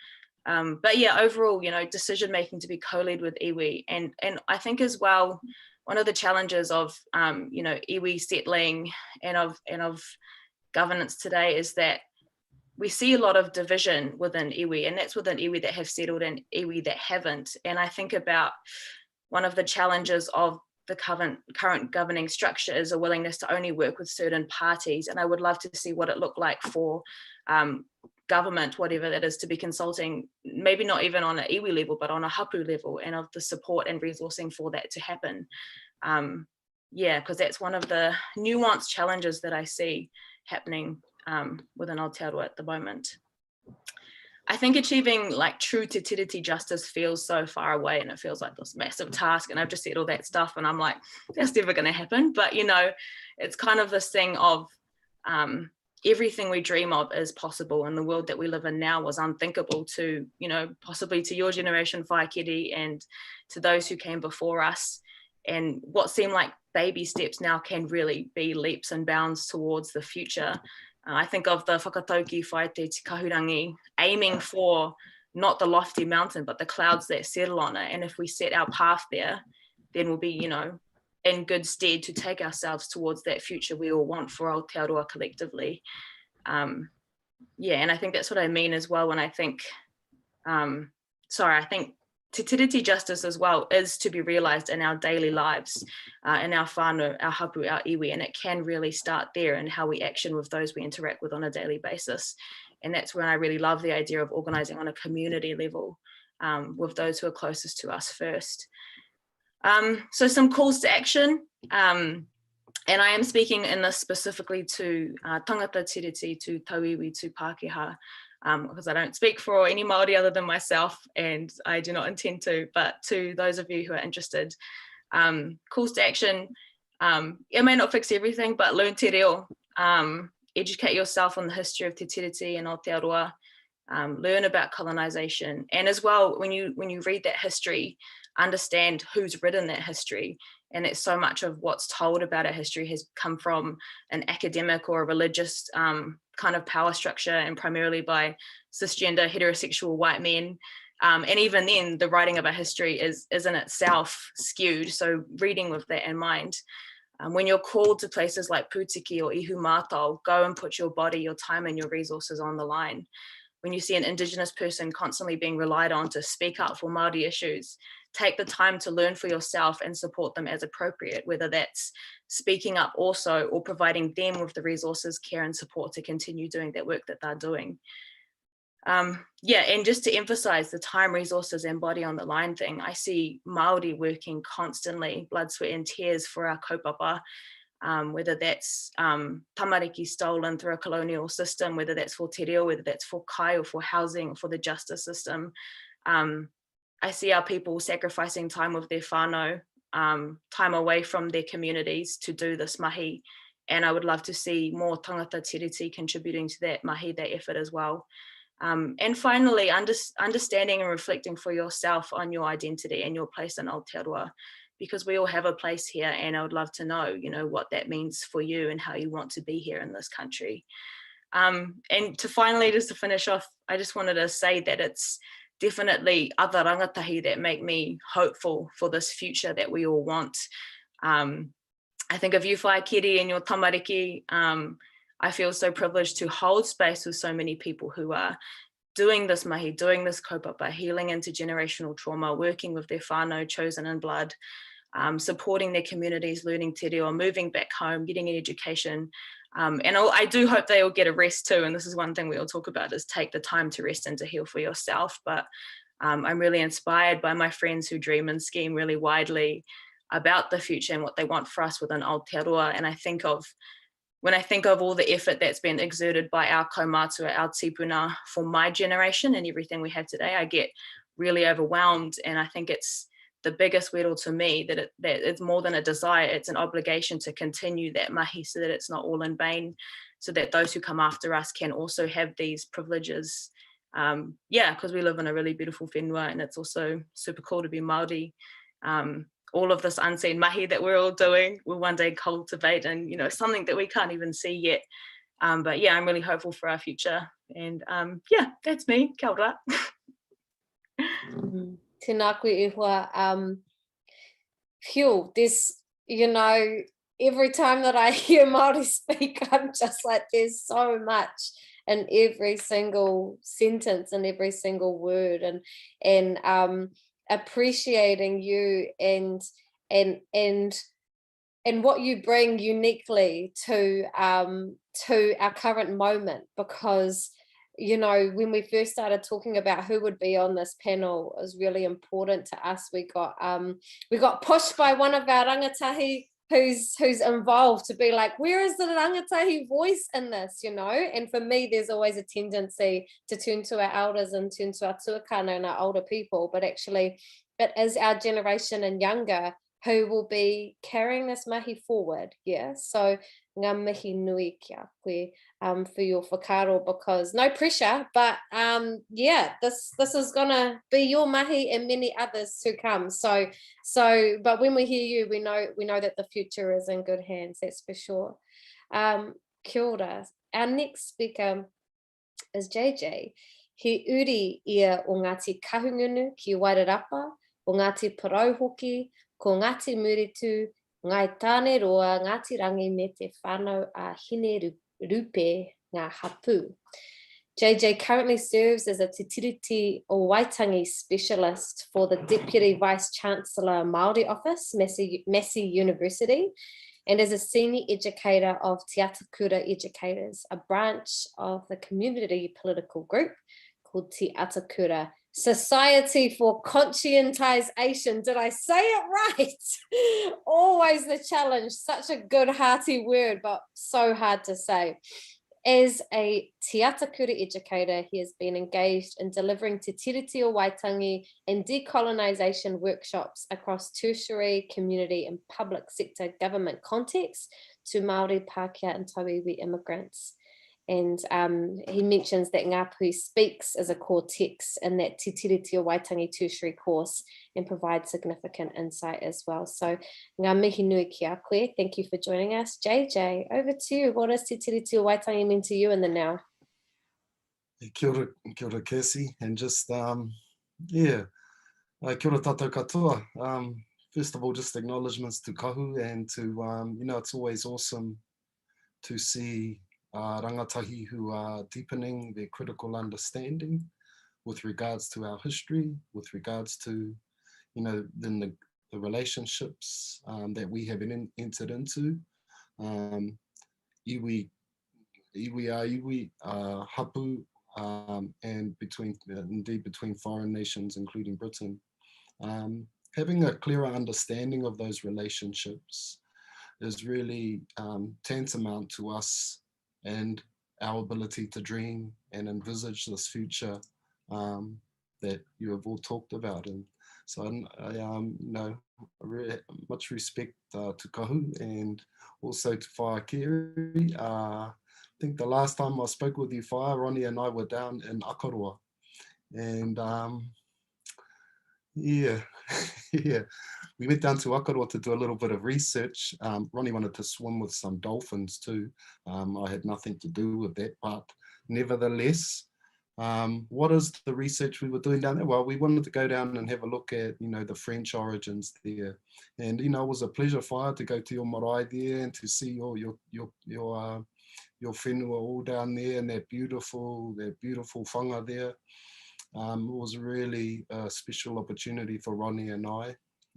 But yeah, overall, you know, decision making to be co-led with iwi, and I think as well, one of the challenges of you know, iwi settling and of governance today is that we see a lot of division within iwi, and that's within iwi that have settled and iwi that haven't. And I think about one of the challenges of the current governing structure is a willingness to only work with certain parties, and I would love to see what it looked like for government, whatever that is, to be consulting, maybe not even on an iwi level, but on a hapu level, and of the support and resourcing for that to happen. Yeah, because that's one of the nuanced challenges that I see happening within Aotearoa at the moment. I think achieving like true Te Tiriti justice feels so far away, and it feels like this massive task, and I've just said all that stuff and I'm like, that's never going to happen. But you know, it's kind of this thing of everything we dream of is possible, and the world that we live in now was unthinkable to, you know, possibly to your generation, Keri, and to those who came before us. And what seem like baby steps now can really be leaps and bounds towards the future. I think of the whakatauki whai te kahurangi, aiming for not the lofty mountain, but the clouds that settle on it. And if we set our path there, then we'll be, you know, in good stead to take ourselves towards that future we all want for Aotearoa collectively. Yeah, and I think that's what I mean as well when I think, I think Te Tiriti justice as well is to be realised in our daily lives, in our whānau, our hapu, our iwi, and it can really start there in how we action with those we interact with on a daily basis. And that's when I really love the idea of organising on a community level with those who are closest to us first. So some calls to action, and I am speaking in this specifically to tangata tiriti, to tauiwi, to Pākehā, because I don't speak for any Māori other than myself, and I do not intend to, but to those of you who are interested, calls to action, it may not fix everything, but learn te reo, educate yourself on the history of Te Tiriti and Aotearoa, learn about colonisation, and as well, when you read that history, understand who's written that history. And that so much of what's told about our history has come from an academic or a religious kind of power structure, and primarily by cisgender heterosexual white men. And even then, the writing of our history is in itself skewed. So reading with that in mind, when you're called to places like Pūtiki or Ihu Mātau, go and put your body, your time and your resources on the line. When you see an Indigenous person constantly being relied on to speak up for Māori issues, take the time to learn for yourself and support them as appropriate, whether that's speaking up also or providing them with the resources, care and support to continue doing that work that they're doing. Yeah, and just to emphasize the time, resources and body on the line thing, I see Māori working constantly, blood, sweat and tears for our kaupapa, whether that's tamariki stolen through a colonial system, whether that's for te reo, whether that's for kai or for housing, for the justice system. I see our people sacrificing time with their whānau, time away from their communities to do this mahi. And I would love to see more tangata tiriti contributing to that mahi, that effort as well. And finally, understanding and reflecting for yourself on your identity and your place in Aotearoa, because we all have a place here, and I would love to know, you know, what that means for you and how you want to be here in this country. And to finally, just to finish off, I just wanted to say that it's definitely other rangatahi that make me hopeful for this future that we all want. I think of you, Keri, and your tamariki. I feel so privileged to hold space with so many people who are doing this mahi, doing this kaupapa, healing intergenerational trauma, working with their whānau chosen in blood, supporting their communities, learning te reo, moving back home, getting an education. And I do hope they all get a rest too. And this is one thing we all talk about, is take the time to rest and to heal for yourself. But I'm really inspired by my friends who dream and scheme really widely about the future and what they want for us within Aotearoa. And when I think of all the effort that's been exerted by our kaumātua, our tipuna for my generation and everything we have today, I get really overwhelmed. And I think it's the biggest whero to me that it's more than a desire, it's an obligation to continue that mahi so that it's not all in vain, so that those who come after us can also have these privileges. Yeah, because we live in a really beautiful whenua, and it's also super cool to be Māori. All of this unseen mahi that we're all doing will one day cultivate, and you know, something that we can't even see yet, But yeah, I'm really hopeful for our future. And yeah, that's me. Kia ora. Tēnā koe e hoa. Phew, this, you know, every time that I hear Māori speak, I'm just like, there's so much in every single sentence and every single word, and appreciating you and what you bring uniquely to our current moment, because you know, when we first started talking about who would be on this panel, it was really important to us. We got pushed by one of our rangatahi who's involved to be like, where is the rangatahi voice in this, you know? And for me, there's always a tendency to turn to our elders and turn to our tuakana and our older people, but actually it is our generation and younger who will be carrying this mahi forward, yeah? So ngā mihi nui kia koe for your whakaaro, because no pressure, but yeah, this is gonna be your mahi and many others to come. So but when we hear you, we know that the future is in good hands, that's for sure. Kia ora. Our next speaker is JJ. He uri ia o Ngāti Kahungunu ki Wairarapa, o Ngāti Parau hoki, ko Ngāti Muritu, ngai tāne roa, Ngāti Rangi me te whānau a hine rupe ngā hapu. JJ currently serves as a Te Tiriti o Waitangi specialist for the Deputy Vice Chancellor Māori Office, Massey University, and as a senior educator of Te Atakura Educators, a branch of the community political group called Te Atakura Society for Conscientization. Did I say it right? Always the challenge. Such a good hearty word, but so hard to say. As a Te Atakura educator, he has been engaged in delivering Te Tiriti o Waitangi and decolonisation workshops across tertiary, community and public sector government contexts to Māori, Pākehā and Tauiwi immigrants. And he mentions that Ngāpuhi speaks as a core text in that Te Tiriti o Waitangi tertiary course and provides significant insight as well. So ngā mihi nui ki a koe. Thank you for joining us. JJ, over to you. What does Te Tiriti o Waitangi mean to you in the now? Kia ora Kassie, and just, yeah, kia ora tātou katoa. First of all, just acknowledgements to Kahu and to, you know, it's always awesome to see rangatahi who are deepening their critical understanding with regards to our history, with regards to, you know, then the relationships that we have entered into. Iwi a iwi, hapu, and between, indeed between foreign nations, including Britain. Having a clearer understanding of those relationships is really tantamount to us and our ability to dream and envisage this future that you have all talked about. And so I you know, much respect to Kahu and also to Whaia Keri. I think the last time I spoke with you, Whaia, Ronnie and I were down in Akaroa, and yeah, yeah, we went down to Akaroa to do a little bit of research. Ronnie wanted to swim with some dolphins too. I had nothing to do with that, but nevertheless, what is the research we were doing down there? Well, we wanted to go down and have a look at, you know, the French origins there, and you know, it was a pleasure, Whaia, to go to your marae there and to see all your whenua all down there and that beautiful whanga there. It was really a special opportunity for Ronnie and I.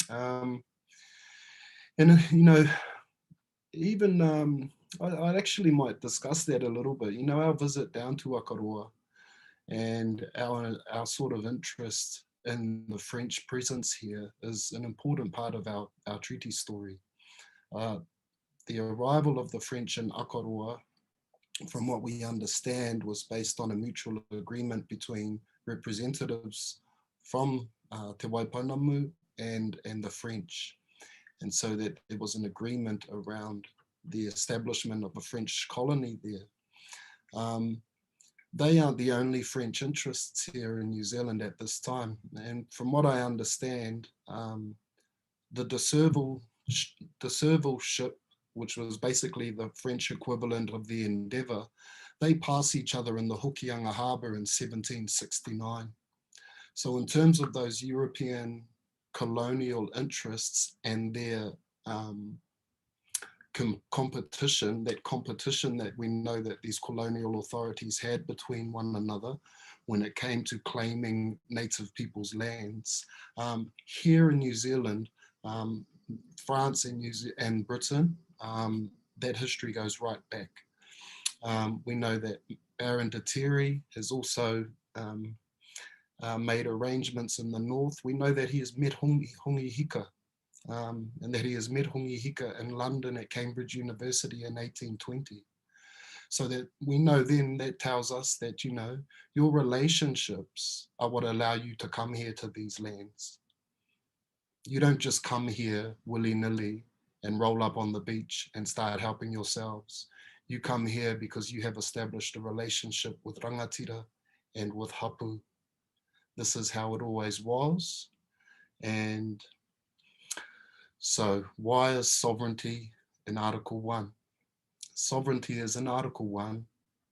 And you know, even I actually might discuss that a little bit. You know, our visit down to Akaroa and our sort of interest in the French presence here is an important part of our treaty story. The arrival of the French in Akaroa, from what we understand, was based on a mutual agreement between representatives from Te Waipounamu and the French. And so that there was an agreement around the establishment of a French colony there. They aren't the only French interests here in New Zealand at this time. And from what I understand, the de Surville ship which was basically the French equivalent of the Endeavour, they pass each other in the Hokianga Harbour in 1769. So in terms of those European colonial interests and their competition that we know that these colonial authorities had between one another when it came to claiming native people's lands. Here in New Zealand, France and Britain, that history goes right back. We know that Baron Te Tiriti has also made arrangements in the north. We know that he has met Hongi Hika, and that he has met Hongi Hika in London at Cambridge University in 1820. So that we know then, that tells us that, you know, your relationships are what allow you to come here to these lands. You don't just come here willy-nilly and roll up on the beach and start helping yourselves. You come here because you have established a relationship with rangatira and with hapu. This is how it always was. And so why is sovereignty in Article 1? Sovereignty is in Article 1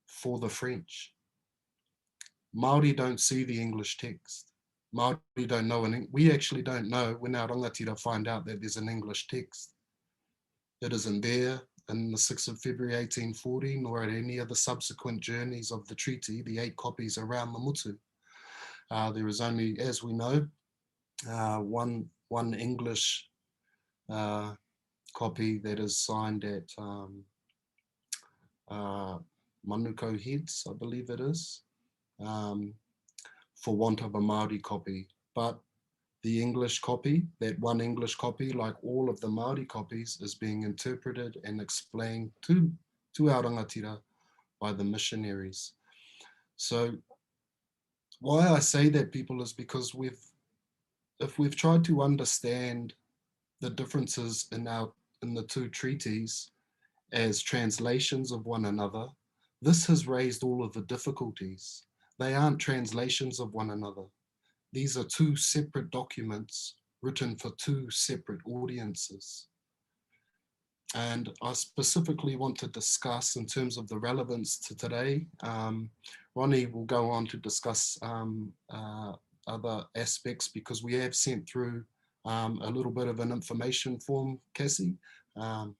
for the French. Māori don't see the English text. Māori don't know, and we actually don't know when our rangatira find out that there's an English text. It isn't there in the 6th of February 1840, nor at any of the subsequent journeys of the treaty, the 8 copies around the Mutu. There is only, as we know, one English copy that is signed at Manukau Heads, I believe it is, for want of a Māori copy. But the English copy, that one English copy, like all of the Māori copies, is being interpreted and explained to our rangatira by the missionaries. So why I say that, people, is because if we've tried to understand the differences in the 2 treaties as translations of one another, this has raised all of the difficulties. They aren't translations of one another. These are 2 separate documents written for 2 separate audiences. And I specifically want to discuss, in terms of the relevance to today, Ronnie will go on to discuss other aspects, because we have sent through a little bit of an information form, Kassie. I'm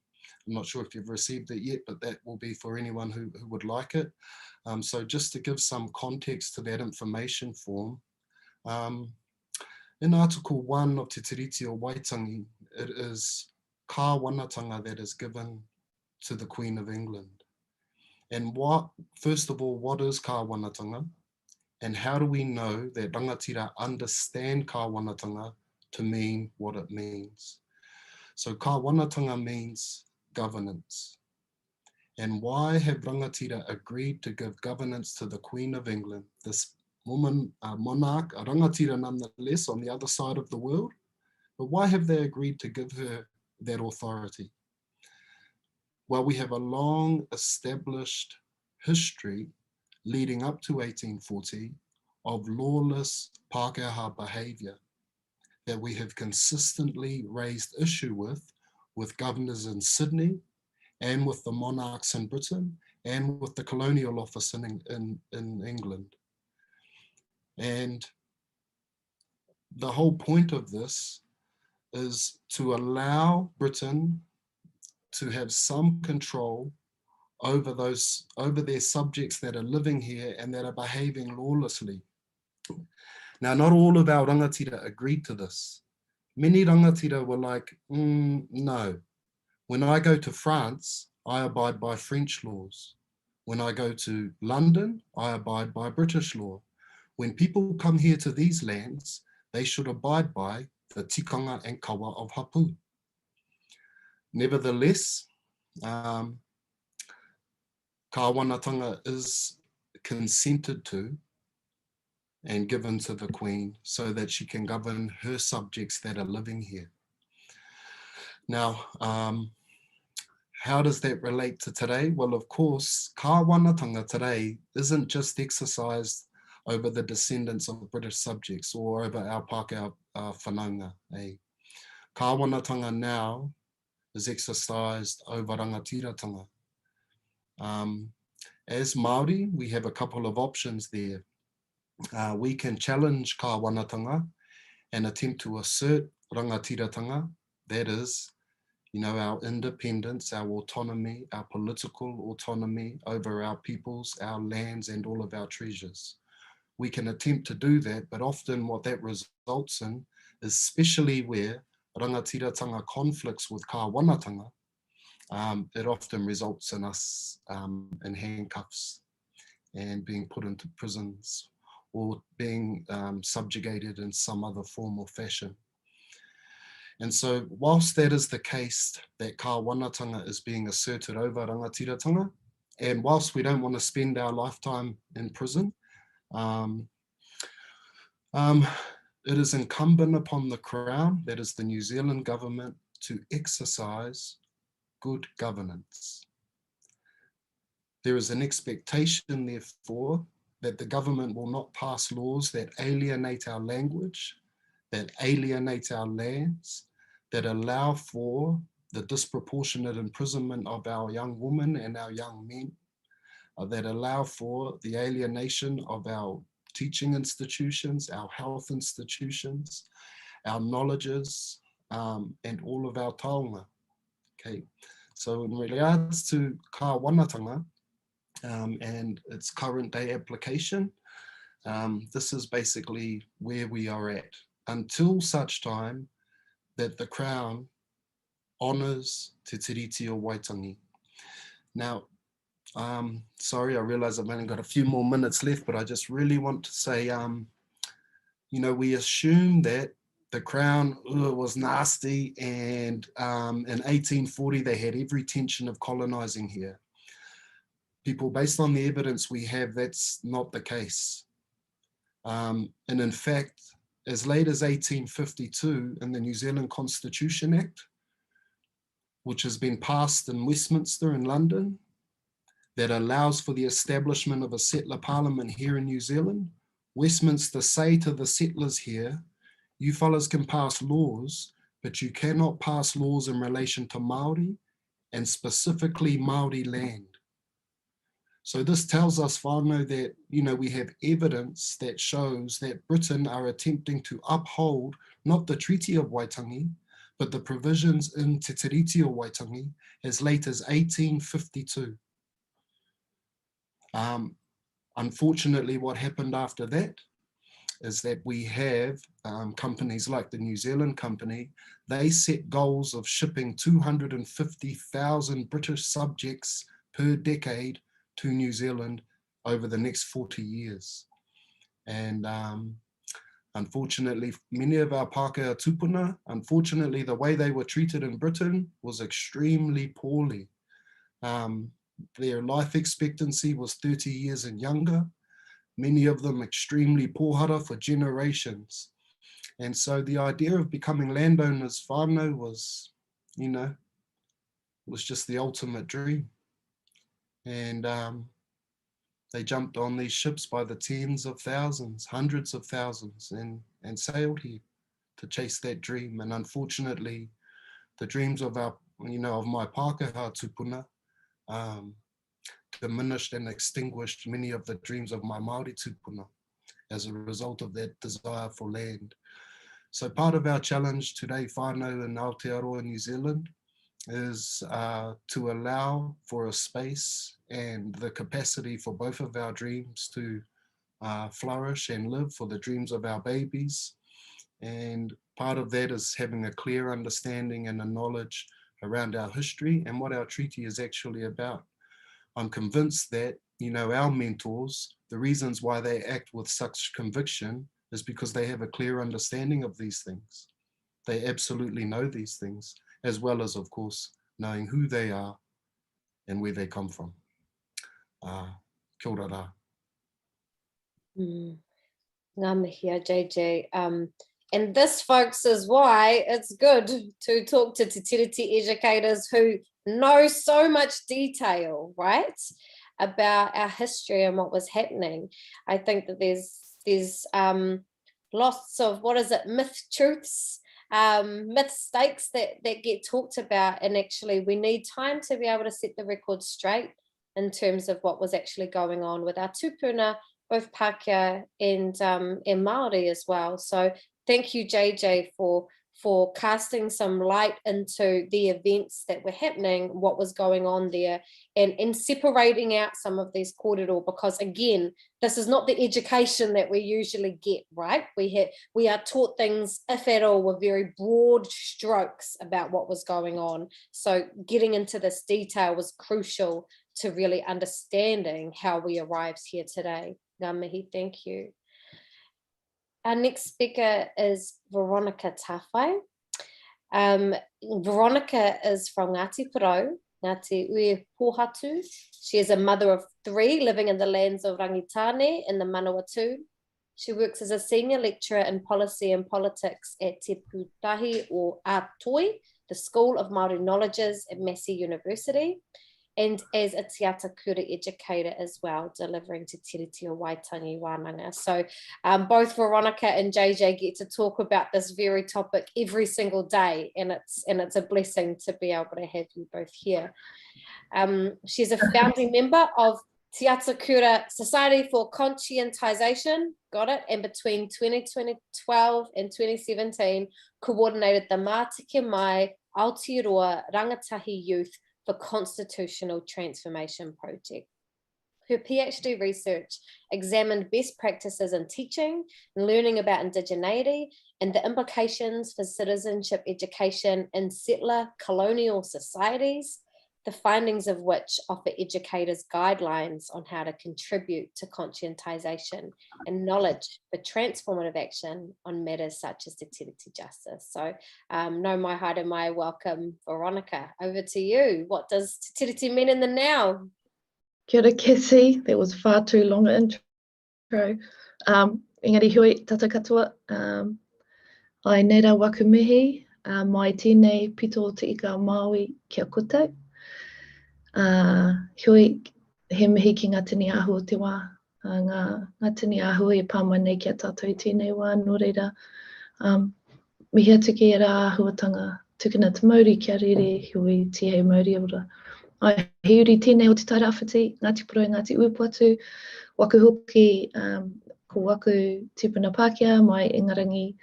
not sure if you've received it yet, but that will be for anyone who would like it. So just to give some context to that information form, in Article 1 of Te Tiriti o Waitangi, it is kāwanatanga that is given to the Queen of England. And first of all, what is kāwanatanga? And how do we know that rangatira understand kāwanatanga to mean what it means? So kāwanatanga means governance. And why have rangatira agreed to give governance to the Queen of England, this woman, monarch, a rangatira nonetheless, on the other side of the world? But why have they agreed to give her that authority? Well, we have a long established history leading up to 1840 of lawless Pākehā behaviour that we have consistently raised issue with governors in Sydney, and with the monarchs in Britain, and with the colonial office in England. And the whole point of this is to allow Britain to have some control over their subjects that are living here and that are behaving lawlessly. Now, not all of our rangatira agreed to this. Many rangatira were like, no. When I go to France, I abide by French laws. When I go to London, I abide by British law. When people come here to these lands, they should abide by the tikanga and kawa of hapu. Nevertheless, kāwanatanga is consented to and given to the Queen so that she can govern her subjects that are living here. Now, how does that relate to today? Well, of course, kāwanatanga today isn't just exercised over the descendants of British subjects or over our Pākehā whanaunga. Kāwanatanga now is exercised over rangatiratanga. As Māori, we have a couple of options there. We can challenge kāwanatanga and attempt to assert rangatiratanga, that is, our independence, our autonomy, our political autonomy over our peoples, our lands, and all of our treasures. We can attempt to do that, but often what that results in, especially where rangatiratanga conflicts with kāwanatanga, it often results in us in handcuffs and being put into prisons or being subjugated in some other form or fashion. And so whilst that is the case, that kāwanatanga is being asserted over rangatiratanga, and whilst we don't want to spend our lifetime in prison, it is incumbent upon the Crown, that is the New Zealand government, to exercise good governance. There is an expectation, therefore, that the government will not pass laws that alienate our language, that alienate our lands, that allow for the disproportionate imprisonment of our young women and our young men, that allow for the alienation of our teaching institutions, our health institutions, our knowledges, and all of our taonga. Okay, so in regards to kāwanatanga and its current day application, this is basically where we are at until such time that the Crown honours Te Tiriti o Waitangi. Now, sorry, I realise I've only got a few more minutes left, but I just really want to say, we assume that the Crown was nasty and in 1840 they had every intention of colonising here. People, based on the evidence we have, that's not the case. And in fact, as late as 1852 in the New Zealand Constitution Act, which has been passed in Westminster in London, that allows for the establishment of a settler parliament here in New Zealand, Westminster say to the settlers here, you fellas can pass laws, but you cannot pass laws in relation to Māori and specifically Māori land. So this tells us, whānau, that we have evidence that shows that Britain are attempting to uphold not the Treaty of Waitangi, but the provisions in Te Tiriti o Waitangi as late as 1852. Unfortunately, what happened after that is that we have companies like the New Zealand Company. They set goals of shipping 250,000 British subjects per decade to New Zealand over the next 40 years. And unfortunately, many of our Pākehā tupuna, unfortunately, the way they were treated in Britain was extremely poorly. Their life expectancy was 30 years and younger, many of them extremely pōhara for generations. And so the idea of becoming landowners, whānau, was, was just the ultimate dream. And they jumped on these ships by the tens of thousands, hundreds of thousands, and sailed here to chase that dream. And unfortunately, the dreams of our, of my Pākehā tupuna diminished and extinguished many of the dreams of my Māori tupuna as a result of that desire for land. So part of our challenge today, whānau in Aotearoa, New Zealand, is to allow for a space and the capacity for both of our dreams to flourish and live, for the dreams of our babies. And part of that is having a clear understanding and a knowledge around our history and what our treaty is actually about. I'm convinced that, our mentors, the reasons why they act with such conviction is because they have a clear understanding of these things. They absolutely know these things, as well as, of course, knowing who they are and where they come from. Kia ora rā. Ngā mihi, JJ. And this, folks, is why it's good to talk to Te Tiriti educators who know so much detail, right, about our history and what was happening. I think that there's lots of, myth truths mistakes that get talked about, and actually we need time to be able to set the record straight in terms of what was actually going on with our tupuna, both Pākehā and Māori as well. So thank you, JJ, for casting some light into the events that were happening, what was going on there, and separating out some of these kōrero, because again, this is not the education that we usually get, right? We are taught things, if at all, with very broad strokes about what was going on. So getting into this detail was crucial to really understanding how we arrived here today. Ngā mihi, thank you. Our next speaker is Veronica Tawhai. Veronica is from Ngāti Porou, Ngāti Ue Pōhatu. She is a mother of 3 living in the lands of Rangitane in the Manawatu. She works as a senior lecturer in policy and politics at Te Pūtahi or Ātoi, the School of Māori Knowledges at Massey University, and as a te ata kura educator as well, delivering Te Tiriti o Waitangi Wānanga. So both Veronica and JJ get to talk about this very topic every single day, and it's a blessing to be able to have you both here. She's a founding member of Te Ata Kura Society for Conscientisation, got it, and between 2012 and 2017 coordinated the Mātike Mai Aotearoa Rangatahi Youth for Constitutional Transformation Project. Her PhD research examined best practices in teaching and learning about indigeneity and the implications for citizenship education in settler colonial societies, the findings of which offer educators guidelines on how to contribute to conscientisation and knowledge for transformative action on matters such as Te Tiriti justice. So no mai haere mai, welcome Veronica, over to you. What does Te Tiriti mean in the now? Kia ora, Kassie, that was far too long an intro. Engari hui, tata katoa. Ai neira waku mihi, mai tēnei pito te ika Māui kia koutou. Hui, he mihi ki ngā tini ahu o te wā. Ngā tini ahu e pāmai nei kia tātou tēnei wā, nō reira. Mihi atu ki e rā ahuatanga tukuna te Māori kia rere, hui te hei Māori ora. Ai hiuri tēnei o te tairawhiti, Ngāti Porou, Ngāti Upuatu, waku hoki, ko waku tupuna Pākehā, mai ingarangi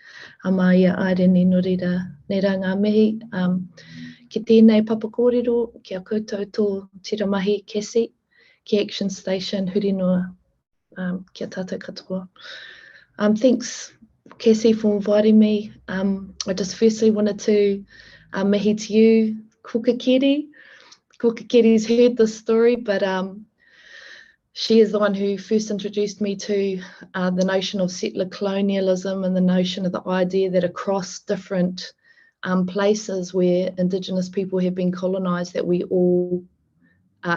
a mai a airene no reira, neira ngā mihi. Ki tēnei papa kōrero, kia koutou tō tira mahi Kassie, ki ActionStation, huri noa, kia tātou katoa. Thanks Kassie for inviting me. I just firstly wanted to mihi to you, Kuka Keri. Kuka Keri's heard this story, but she is the one who first introduced me to the notion of settler colonialism and the notion of the idea that across different places where Indigenous people have been colonised, that we all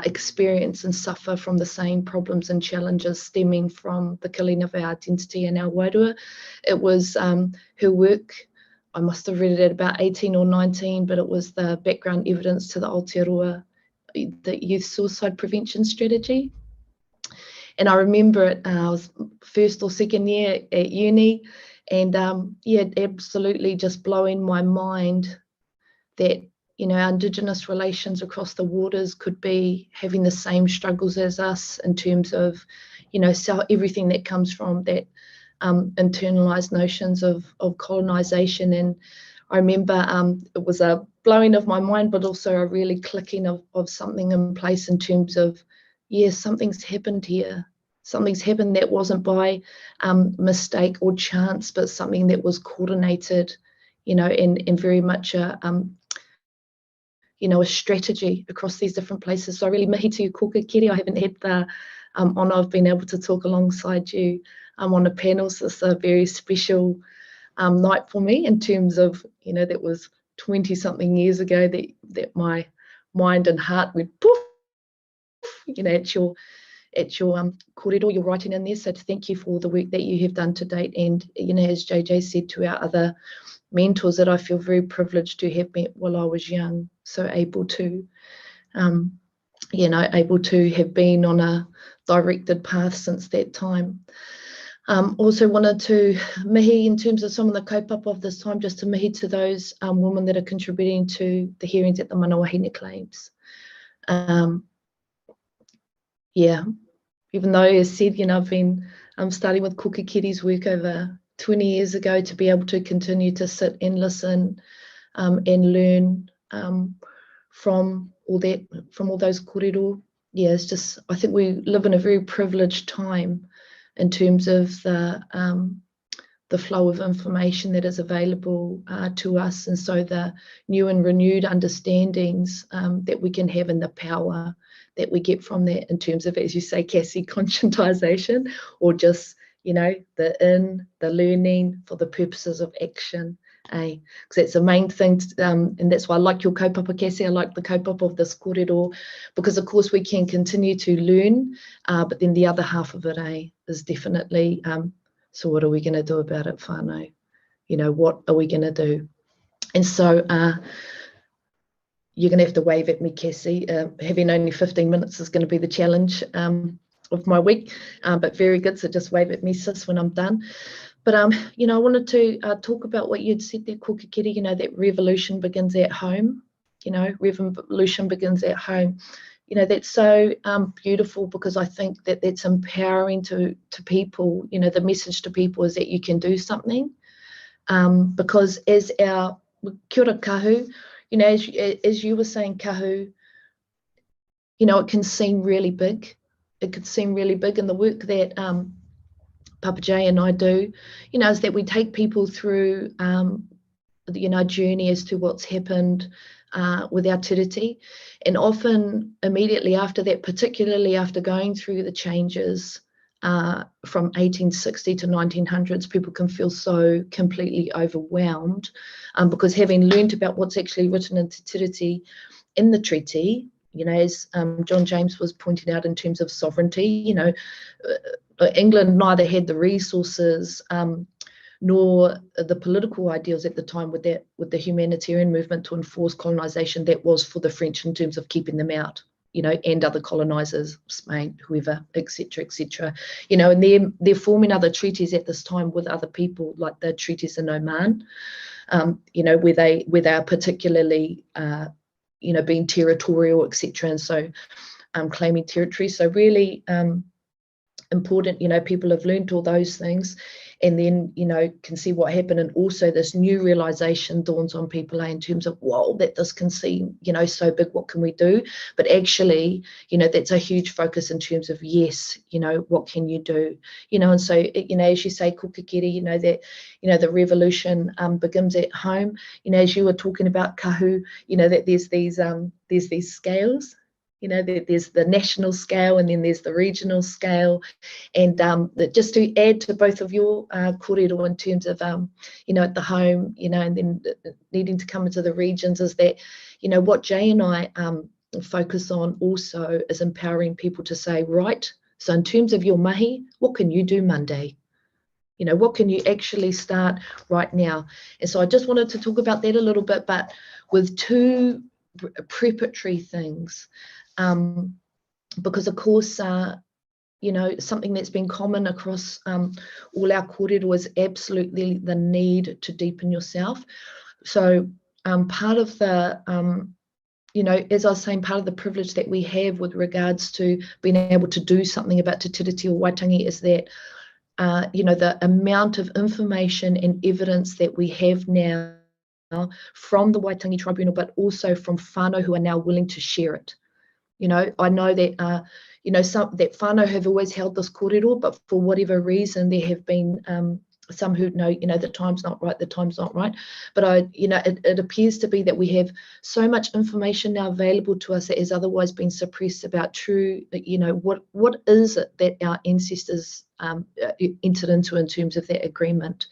experience and suffer from the same problems and challenges stemming from the killing of our identity and our wairua. It was her work, I must have read it at about 18 or 19, but it was the background evidence to the Aotearoa, the youth suicide prevention strategy. And I remember it, I was first or second year at uni, and yeah, absolutely just blowing my mind that, you know, our Indigenous relations across the waters could be having the same struggles as us in terms of, you know, everything that comes from that internalized notions of colonisation. And I remember it was a blowing of my mind, but also a really clicking of something in place in terms of, yeah, something's happened here. Something's happened that wasn't by mistake or chance, but something that was coordinated, you know, and very much a, you know, a strategy across these different places. So I really mihi to you, Kuka Keri. I haven't had the honour of being able to talk alongside you on a panel, so it's a very special night for me in terms of, you know, that was 20-something years ago that my mind and heart went poof, you know, at your kōrero, your writing in there. So to thank you for all the work that you have done to date, and, you know, as JJ said, to our other mentors that I feel very privileged to have met while I was young, so able to, you know, able to have been on a directed path since that time. Also wanted to mihi in terms of some of the kaupapa of this time, just to mihi to those women that are contributing to the hearings at the Manawahine claims. Yeah, even though, as said, you know, I've been starting with Kuki Keri's work over 20 years ago to be able to continue to sit and listen and learn from all those kōrero. Yeah, it's just, I think we live in a very privileged time in terms of the flow of information that is available to us, and so the new and renewed understandings that we can have, and the power that we get from that in terms of, as you say, Kassie, conscientisation, or just, you know, the learning for the purposes of action. Because that's the main thing, and that's why I like your kaupapa, Kassie. I like the kaupapa of this kōrero, because of course we can continue to learn, but then the other half of it is definitely, so what are we going to do about it, whānau? You know, what are we going to do? And so you're going to have to wave at me, Kassie. Having only 15 minutes is going to be the challenge of my week, but very good, so just wave at me, sis, when I'm done. But, you know, I wanted to talk about what you'd said there, Ko Keri, you know, that revolution begins at home. You know, revolution begins at home. You know, that's so beautiful, because I think that that's empowering to people. You know, the message to people is that you can do something. Because as our, kia ora Kahu, you know, as you were saying, Kahu, you know, it can seem really big. It could seem really big, and the work that Papa J and I do, you know, is that we take people through, you know, journey as to what's happened with our tiriti, and often immediately after that, particularly after going through the changes from 1860 to 1900s, people can feel so completely overwhelmed, because having learned about what's actually written in Te Tiriti in the treaty, you know, as John James was pointing out in terms of sovereignty, you know, England neither had the resources nor the political ideals at the time with the humanitarian movement to enforce colonisation that was for the French in terms of keeping them out, you know, and other colonisers, Spain, whoever, etc., etc. You know, and they're forming other treaties at this time with other people, like the treaties in Oman, you know, where they are particularly, you know, being territorial, etc., and so claiming territory. So really important, you know, people have learned all those things, and then, you know, can see what happened, and also this new realization dawns on people in terms of, whoa, that this can seem, you know, so big, what can we do? But actually, you know, that's a huge focus in terms of, yes, you know, what can you do? You know, and so, you know, as you say, Ko Keri, you know, that, you know, the revolution begins at home. You know, as you were talking about, Kahu, you know, that there's these scales. You know, there's the national scale, and then there's the regional scale. And just to add to both of your kōrero in terms of, you know, at the home, you know, and then needing to come into the regions, is that, you know, what Jay and I focus on also is empowering people to say, right, so in terms of your mahi, what can you do Monday? You know, what can you actually start right now? And so I just wanted to talk about that a little bit, but with two preparatory things. Because of course, you know, something that's been common across all our kōrero is absolutely the need to deepen yourself. So part of the, you know, as I was saying, part of the privilege that we have with regards to being able to do something about Te Tiriti or Waitangi is that, you know, the amount of information and evidence that we have now from the Waitangi Tribunal, but also from whānau who are now willing to share it. You know, I know that, you know, that whānau have always held this kōrero, but for whatever reason, there have been some who know, you know, the time's not right, the time's not right. But you know, it appears to be that we have so much information now available to us that has otherwise been suppressed about true, you know, what is it that our ancestors entered into in terms of that agreement.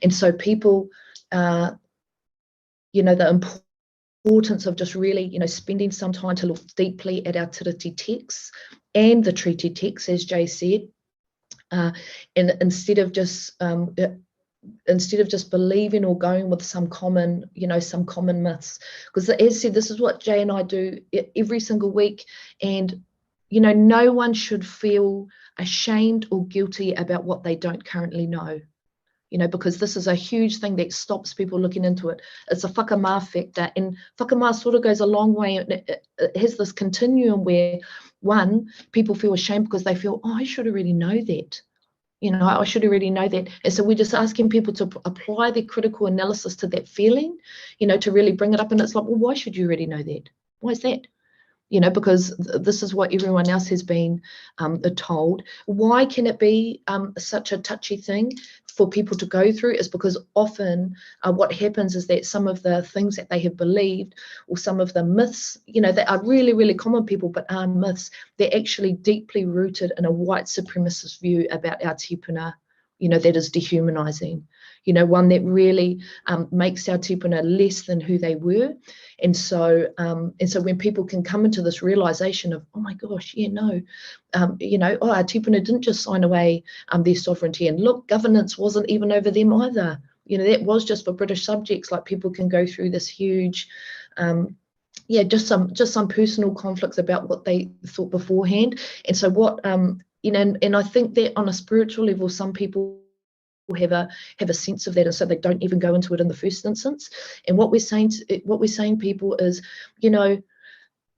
And so people, you know, the importance of just really, you know, spending some time to look deeply at our tiriti texts and the treaty texts, as Jay said, and instead of just believing or going with some common, you know, some common myths. Because as I said, this is what Jay and I do every single week, and you know, no one should feel ashamed or guilty about what they don't currently know. You know, because this is a huge thing that stops people looking into it. It's a whakamā factor, and whakamā sort of goes a long way. It has this continuum where, one, people feel ashamed because they feel, oh, I should already know that. You know, I should already know that. And so we're just asking people to apply their critical analysis to that feeling, you know, to really bring it up. And it's like, well, why should you already know that? Why is that? You know, because this is what everyone else has been told. Why can it be such a touchy thing for people to go through? Is because often what happens is that some of the things that they have believed, or some of the myths, you know, that are really, really common people, but are myths, they're actually deeply rooted in a white supremacist view about our tipuna, you know, that is dehumanizing, you know, one that really makes our tipuna less than who they were. And so when people can come into this realization of, oh my gosh, yeah, no, you know, oh, our tipuna didn't just sign away their sovereignty, and look, governance wasn't even over them either. You know, that was just for British subjects. Like, people can go through this huge, just some personal conflicts about what they thought beforehand. And so what, you know, and I think that on a spiritual level, some people have a sense of that, and so they don't even go into it in the first instance. And what we're saying people is, you know,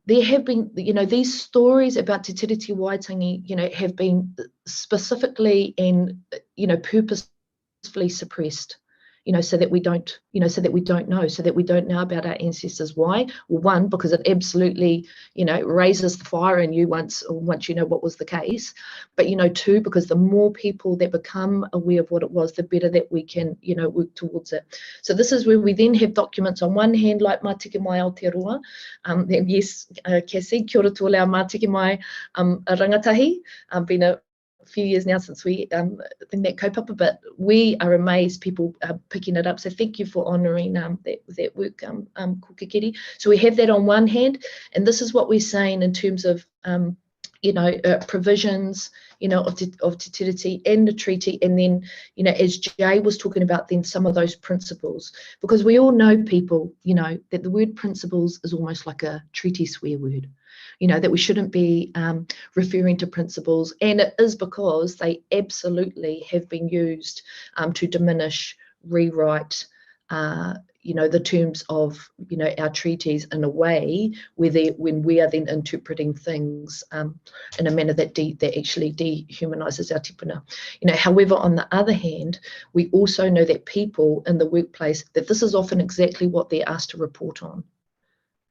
there have been, you know, these stories about Te Tiriti Waitangi, you know, have been specifically and, you know, purposefully suppressed, you know, so that we don't know about our ancestors. Why? Well, one, because it absolutely, you know, raises the fire in you once you know what was the case. But, you know, two, because the more people that become aware of what it was, the better that we can, you know, work towards it. So this is where we then have documents on one hand, like Mā Tiki Mai Aotearoa. Yes, Kassie, kia ora tō leo Mā Tiki Mai rangatahi. Been a few years now since we think that kaupapa, but we are amazed people are picking it up. So thank you for honouring that work, ko Keri. So we have that on one hand, and this is what we're saying in terms of you know, provisions, you know, of Te Tiriti and the treaty, and then, you know, as Jay was talking about, then some of those principles, because we all know, people, you know, that the word principles is almost like a treaty swear word. You know, that we shouldn't be referring to principles, and it is because they absolutely have been used to diminish, rewrite, you know, the terms of, you know, our treaties in a way where when we are then interpreting things in a manner that actually dehumanizes our tipuna. You know, however, on the other hand, we also know that people in the workplace, that this is often exactly what they're asked to report on.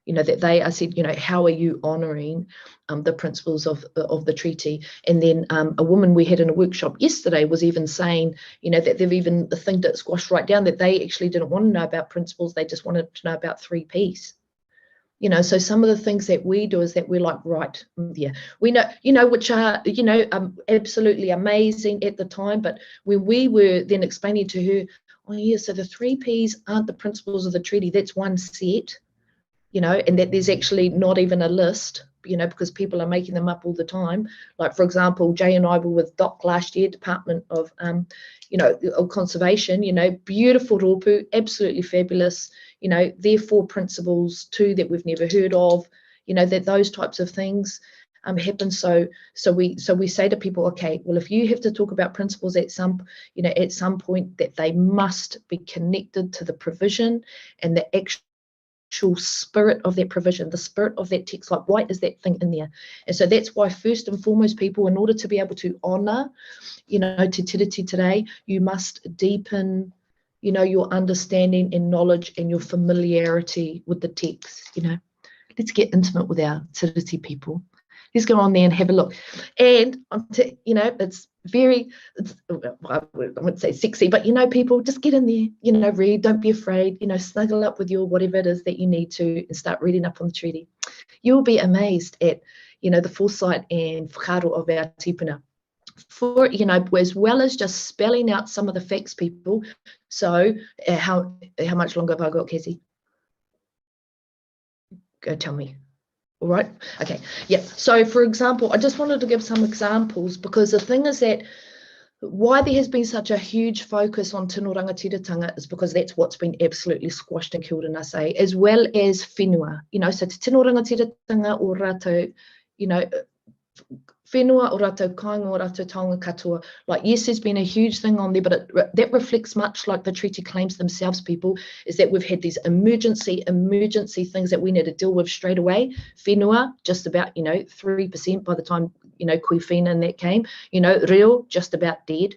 You know, that they are said, you know, how are you honouring the principles of the treaty? And then a woman we had in a workshop yesterday was even saying, you know, that they've even the thing that squashed right down, that they actually didn't want to know about principles, they just wanted to know about 3 Ps. You know, so some of the things that we do is that we're like, right, yeah, we know, you know, which are, you know, absolutely amazing at the time, but when we were then explaining to her, oh yeah, so the 3 Ps aren't the principles of the treaty, that's one set. You know, and that there's actually not even a list, you know, because people are making them up all the time. Like, for example, Jay and I were with DOC last year, Department of, you know, of Conservation, you know, beautiful rōpū, absolutely fabulous, you know, their 4 principles, 2 that we've never heard of, you know, that those types of things happen. So we say to people, okay, well, if you have to talk about principles at some point, that they must be connected to the provision and the actual spirit of that provision, the spirit of that text, like why is that thing in there? And so that's why first and foremost, people, in order to be able to honour, you know, Te Tiriti today, you must deepen, you know, your understanding and knowledge and your familiarity with the text. You know, let's get intimate with our Te Tiriti people. Let's go on there and have a look. And, you know, it's I wouldn't say sexy, but, you know, people, just get in there, you know, read, don't be afraid, you know, snuggle up with your whatever it is that you need to and start reading up on the treaty. You'll be amazed at, you know, the foresight and whakaro of our tipuna. For, you know, as well as just spelling out some of the facts, people. So how much longer have I got, Kassie? Go tell me. All right. Okay. Yeah. So, for example, I just wanted to give some examples, because the thing is that why there has been such a huge focus on tino rangatiratanga is because that's what's been absolutely squashed and killed in us, as well as whenua. You know, so te tino rangatiratanga o rātou, you know, whenua o rātou kāinga o rātou taonga katoa. Like, yes, there's been a huge thing on there, but that reflects much like the treaty claims themselves, people, is that we've had these emergency things that we need to deal with straight away. Whenua, just about, 3% by the time, Kui Whina and that came, reo, just about dead,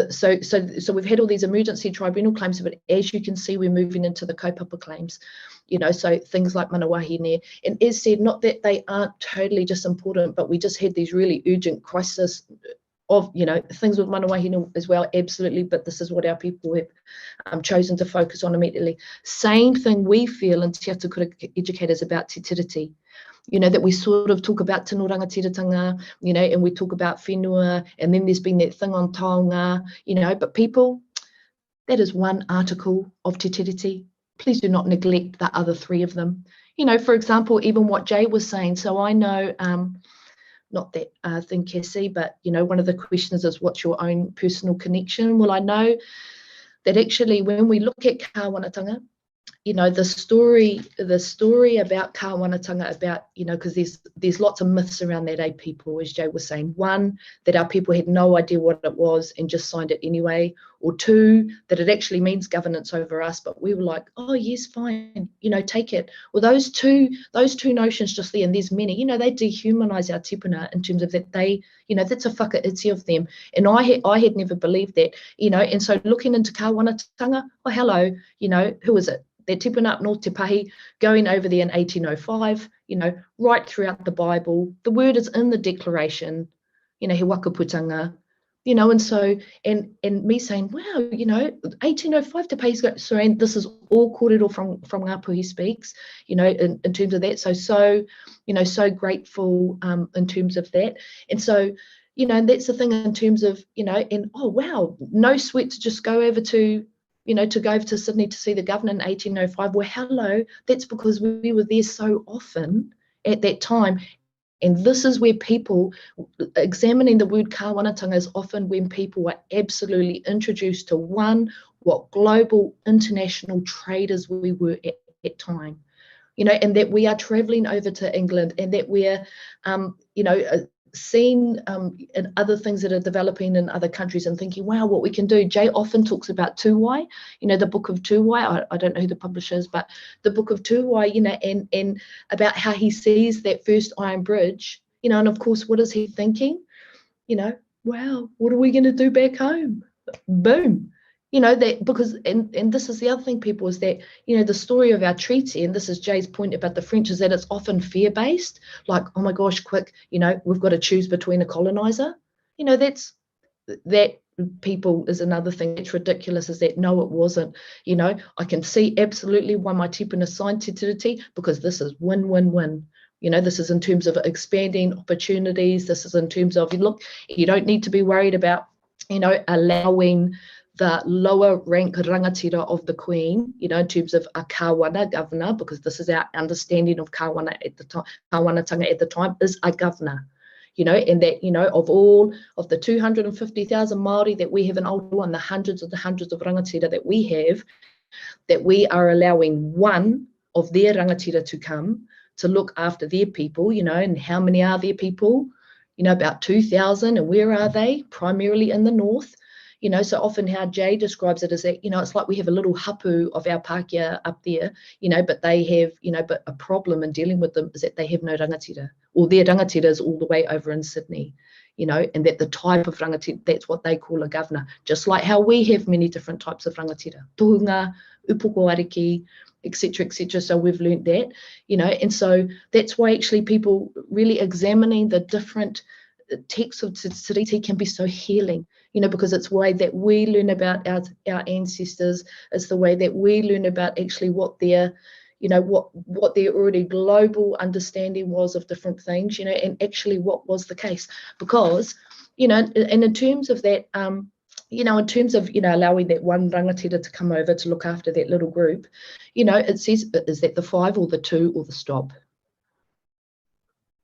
So we've had all these emergency tribunal claims, but as you can see, we're moving into the kaupapa claims, so things like manawahine. And as said, not that they aren't totally just important, but we just had these really urgent crisis of, things with manawahine as well, absolutely, but this is what our people have chosen to focus on immediately. Same thing we feel in Te Atakura educators about Te Tiriti. That we sort of talk about tino rangatiratanga, and we talk about whenua, and then there's been that thing on taonga, but people, that is one article of Te Tiriti. Please do not neglect the other three of them. For example, even what Jay was saying. So I know, not that thing, Kassie, but, one of the questions is what's your own personal connection? Well, I know that actually when we look at kāwanatanga, the story about kāwanatanga, about, because there's lots of myths around that, people, as Jay was saying. One, that our people had no idea what it was and just signed it anyway. Or two, that it actually means governance over us, but we were like, oh yes, fine, take it. Well, those two notions just there, and there's many, they dehumanize our tipuna in terms of that they, that's a whakaiti of them. And I had never believed that, and so looking into kāwanatanga, oh hello, who is it? They're tipuna up north Te Pahi, going over there in 1805, right throughout the Bible. The word is in the declaration, he wakaputanga, and so, and me saying, wow, 1805 Te Pahi's got, so, and this is all kōrero from Ngāpuhi Speaks, in terms of that. So, so grateful in terms of that. And so, and that's the thing in terms of, and oh, wow, no sweat to just go over to, to go over to Sydney to see the governor in 1805. Well, hello, that's because we were there so often at that time. And this is where people, examining the word kāwanatanga is often when people are absolutely introduced to what global international traders we were at that time. And that we are traveling over to England, and that we're, seeing in other things that are developing in other countries and thinking, wow, what we can do. Jay often talks about Tawhai, the book of Tawhai. I don't know who the publisher is, but the book of Tawhai, and about how he sees that first iron bridge, and of course, what is he thinking? Wow, what are we going to do back home? Boom. That because, and this is the other thing, people, is that, the story of our treaty, and this is Jay's point about the French, is that it's often fear-based, like, oh my gosh, quick, we've got to choose between a colonizer. That people is another thing that's ridiculous, is that no, it wasn't. I can see absolutely why my tipuna signed Te Tiriti, because this is win-win-win. This is in terms of expanding opportunities. This is in terms of, look, you don't need to be worried about, allowing the lower rank rangatira of the Queen, in terms of a kāwana governor, because this is our understanding of kāwana at the time, kāwanatanga at the time is a governor, and that, of all of the 250,000 Māori that we have in Aotearoa, and the hundreds of rangatira that we are allowing one of their rangatira to come to look after their people, and how many are their people? About 2,000, and where are they? Primarily in the north. So often how Jay describes it is that, it's like we have a little hapu of our Pākehā up there, but they have, but a problem in dealing with them is that they have no rangatira, or their rangatira is all the way over in Sydney, and that the type of rangatira, that's what they call a governor, just like how we have many different types of rangatira, tohunga, upoko ariki, etc., etc. So we've learnt that, and so that's why actually people really examining the different texts of Te Tiriti can be so healing, because it's the way that we learn about our ancestors. It's the way that we learn about actually what their, what their already global understanding was of different things, and actually what was the case. Because, and in terms of that, in terms of, allowing that one rangatira to come over to look after that little group, it says, is that the 5 or the 2 or the stop?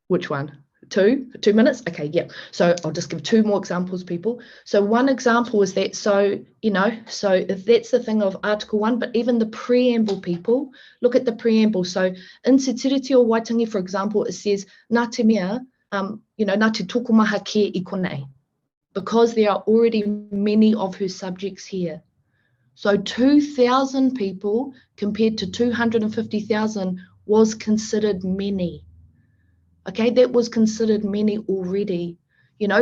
Which one? 2 minutes? Okay, yeah. So I'll just give 2 more examples, people. So one example is that, so if that's the thing of Article 1, but even the preamble, people, look at the preamble. So in Te Tiriti o Waitangi, for example, it says, nā te mea, nā te tokomaha care I konei, because there are already many of her subjects here. So 2,000 people compared to 250,000 was considered many. Okay, that was considered many already,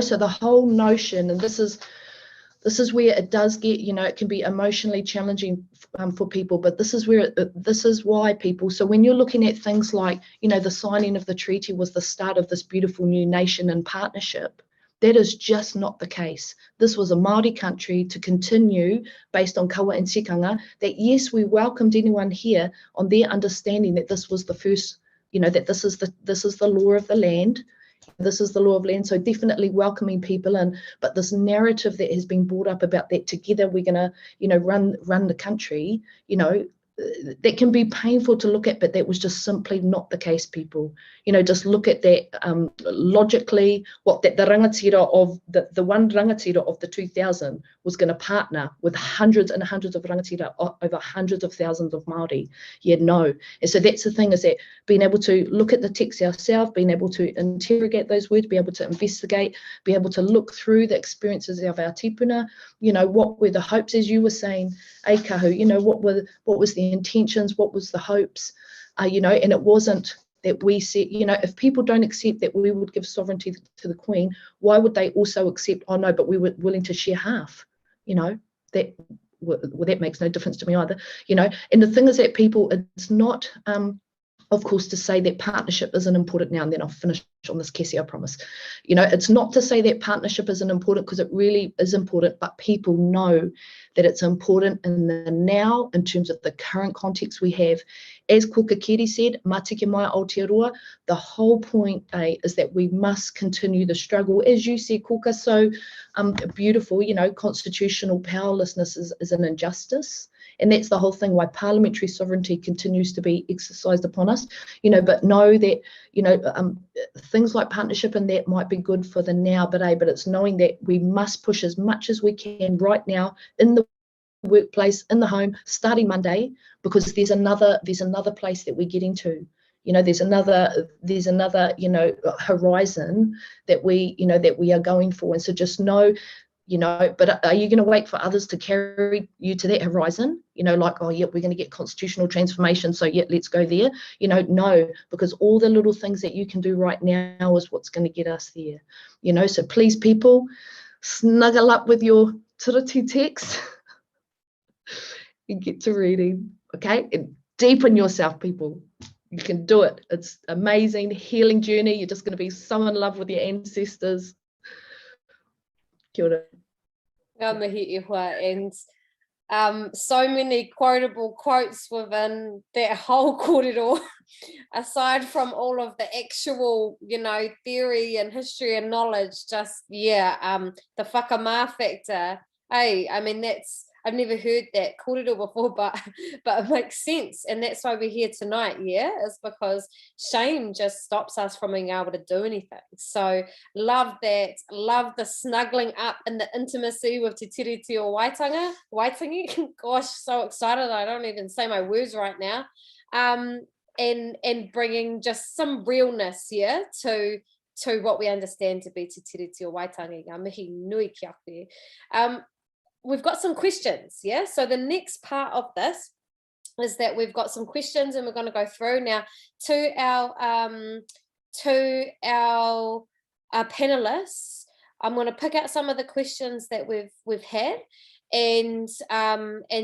so the whole notion, and this is where it does get, it can be emotionally challenging for people, but this is where, this is why people, so when you're looking at things like, the signing of the treaty was the start of this beautiful new nation and partnership, that is just not the case. This was a Māori country to continue based on kawa and tikanga, that yes, we welcomed anyone here on their understanding that this was the first, that this is the law of the land. This is the law of land, so definitely welcoming people in, but this narrative that has been brought up about that together we're going to, run the country, that can be painful to look at, but that was just simply not the case, people. Just look at that logically, what that the rangatira of the one rangatira of the 2,000 was going to partner with hundreds and hundreds of rangatira over hundreds of thousands of Māori. Yeah, no. And so that's the thing, is that being able to look at the text ourselves, being able to interrogate those words, be able to investigate, be able to look through the experiences of our tipuna, what were the hopes, as you were saying, Kahu, what was the intentions, what was the hopes, and it wasn't that we said, if people don't accept that we would give sovereignty to the Queen, why would they also accept, oh no, but we were willing to share half, that, well, that makes no difference to me either, and the thing is that people, it's not, of course, to say that partnership isn't important now, and then I'll finish on this, Kassie, I promise. It's not to say that partnership isn't important, because it really is important, but people know that it's important in the now, in terms of the current context we have. As Keri said, matike mai Aotearoa, the whole point is that we must continue the struggle. As you said, Kuka, so beautiful, constitutional powerlessness is an injustice. And that's the whole thing, why parliamentary sovereignty continues to be exercised upon us, but know that, things like partnership and that might be good for the now, but it's knowing that we must push as much as we can right now in the workplace, in the home, starting Monday, because there's another place that we're getting to. There's another horizon that we are going for. And so just know, but are you going to wait for others to carry you to that horizon? Like, oh, yeah, we're going to get constitutional transformation, so yeah, let's go there. No, because all the little things that you can do right now is what's going to get us there. So please, people, snuggle up with your Tiriti text and get to reading, okay? And deepen yourself, people. You can do it. It's amazing, healing journey. You're just going to be so in love with your ancestors. Kia ora. Ngā mihi ihoa, and so many quotable quotes within that whole kōrero, aside from all of the actual, theory and history and knowledge, just, the whakamā factor. Hey, I mean, I've never heard that kōrero before, but it makes sense. And that's why we're here tonight, is because shame just stops us from being able to do anything. So love that, love the snuggling up and the intimacy with Te Tiriti o Waitangi. Gosh, so excited, I don't even say my words right now. And bringing just some realness here to what we understand to be Te Tiriti o Waitangi. Ngā mihi nui ki ake. We've got some questions, so the next part of this is that we've got some questions, and we're going to go through now to our panelists. I'm going to pick out some of the questions that we've had, and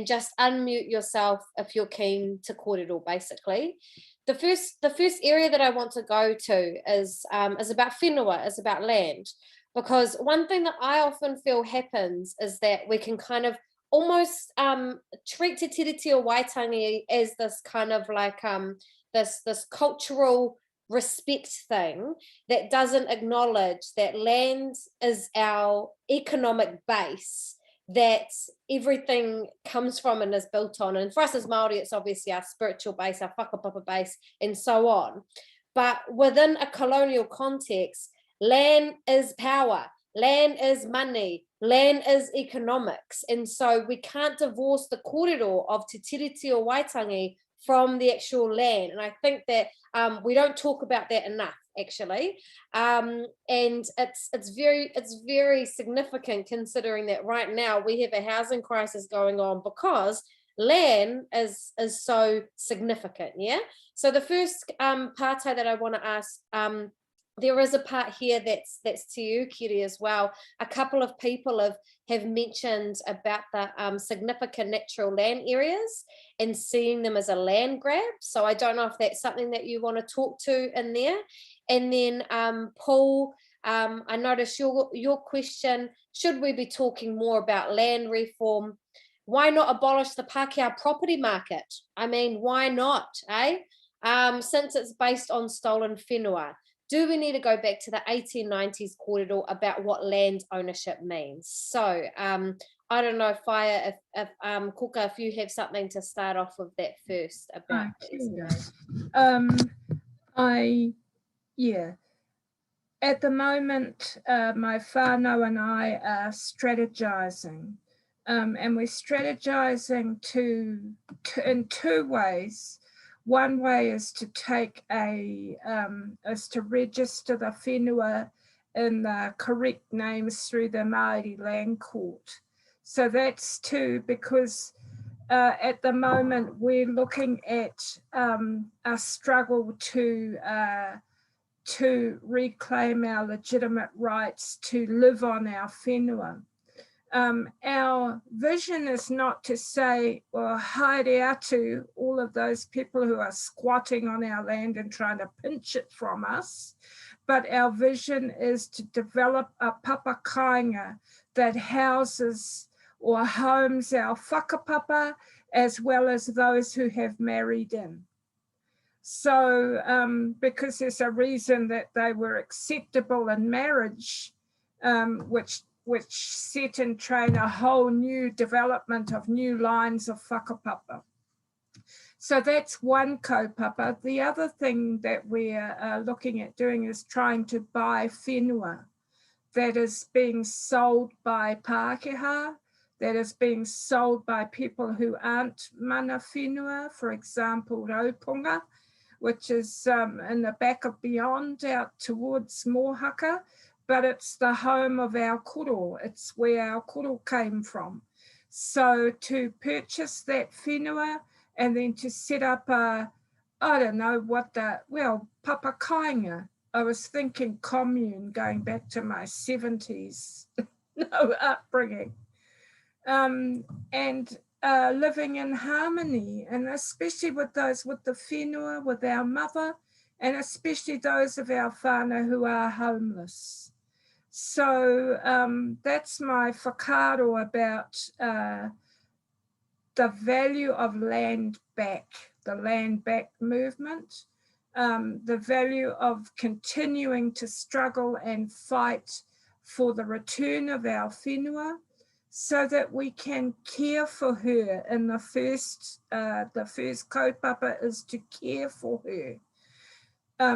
just unmute yourself if you're keen to kōrero, basically. The first area that I want to go to is about whenua, is about land. Because one thing that I often feel happens is that we can kind of almost treat Te Tiriti o Waitangi as this kind of like this cultural respect thing that doesn't acknowledge that land is our economic base, that everything comes from and is built on. And for us as Māori, it's obviously our spiritual base, our whakapapa base, and so on. But within a colonial context, land is power, land is money, land is economics. And so we can't divorce the kōrero of Te Tiriti o Waitangi from the actual land. And I think that we don't talk about that enough. actually, and it's very significant considering that right now we have a housing crisis going on because land is so significant. Yeah. So the first partai that I want to ask, there is a part here that's to you, Keri, as well. A couple of people have mentioned about the significant natural land areas and seeing them as a land grab. So I don't know if that's something that you want to talk to in there. And then Paul, I noticed your question, should we be talking more about land reform? Why not abolish the Pākehā property market? I mean, why not, eh? Since it's based on stolen whenua. Do we need to go back to the 1890s kōrero about what land ownership means? So I don't know, Whaia, if Kuka, if you have something to start off with that first about yeah. At the moment, my whānau and I are strategizing. And we're strategizing in two ways. One way is to take is to register the whenua in the correct names through the Māori Land Court. So that's two, because at the moment we're looking at a struggle to reclaim our legitimate rights to live on our whenua. Our vision is not to say, well, haere atu, all of those people who are squatting on our land and trying to pinch it from us, but our vision is to develop a papa kāinga that houses or homes our whakapapa as well as those who have married in. So because there's a reason that they were acceptable in marriage, which set in train a whole new development of new lines of whakapapa. So that's one kaupapa. The other thing that we're looking at doing is trying to buy whenua that is being sold by Pākehā, that is being sold by people who aren't mana whenua, for example, Raupunga, which is in the back of Beyond out towards Mohaka. But it's the home of our koro. It's where our koro came from. So to purchase that whenua and then to set up I don't know what papa kāinga. I was thinking commune going back to my 70s, upbringing. And living in harmony, and especially with those with the whenua, with our mother, and especially those of our whānau who are homeless. So that's my whakaaro about the value of land back, the land back movement, the value of continuing to struggle and fight for the return of our whenua so that we can care for her. And the first kaupapa is to care for her.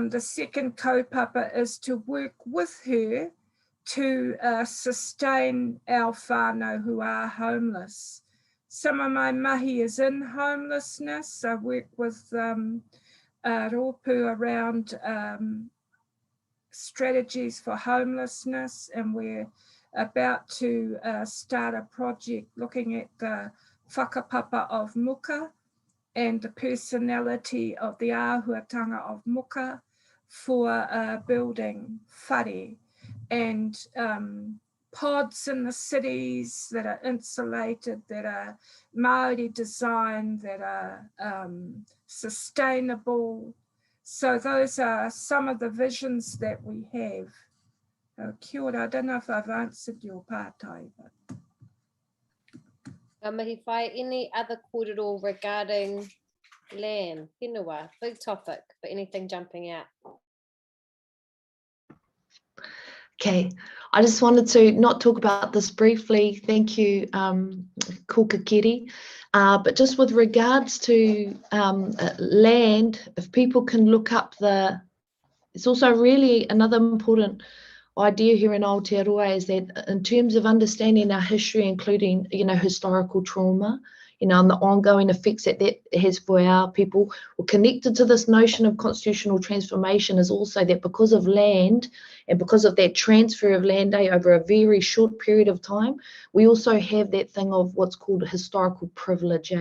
The second kaupapa is to work with her to sustain our whānau who are homeless. Some of my mahi is in homelessness. I work with rōpū around strategies for homelessness, and we're about to start a project looking at the whakapapa of muka and the personality of the āhuatanga of muka for building whare. And pods in the cities that are insulated, that are Māori designed, that are sustainable. So those are some of the visions that we have. Kia ora, I don't know if I've answered your pārtai, but. Mihi Whaia, any other kōrero regarding land, whenua, big topic, but anything jumping out? Okay, I just wanted to not talk about this briefly. Thank you, Kuka Keri. But just with regards to land, if people can look up it's also really another important idea here in Aotearoa is that in terms of understanding our history, including, historical trauma, and the ongoing effects that has for our people. Well, connected to this notion of constitutional transformation is also that because of land and because of that transfer of land over a very short period of time, we also have that thing of what's called historical privilege,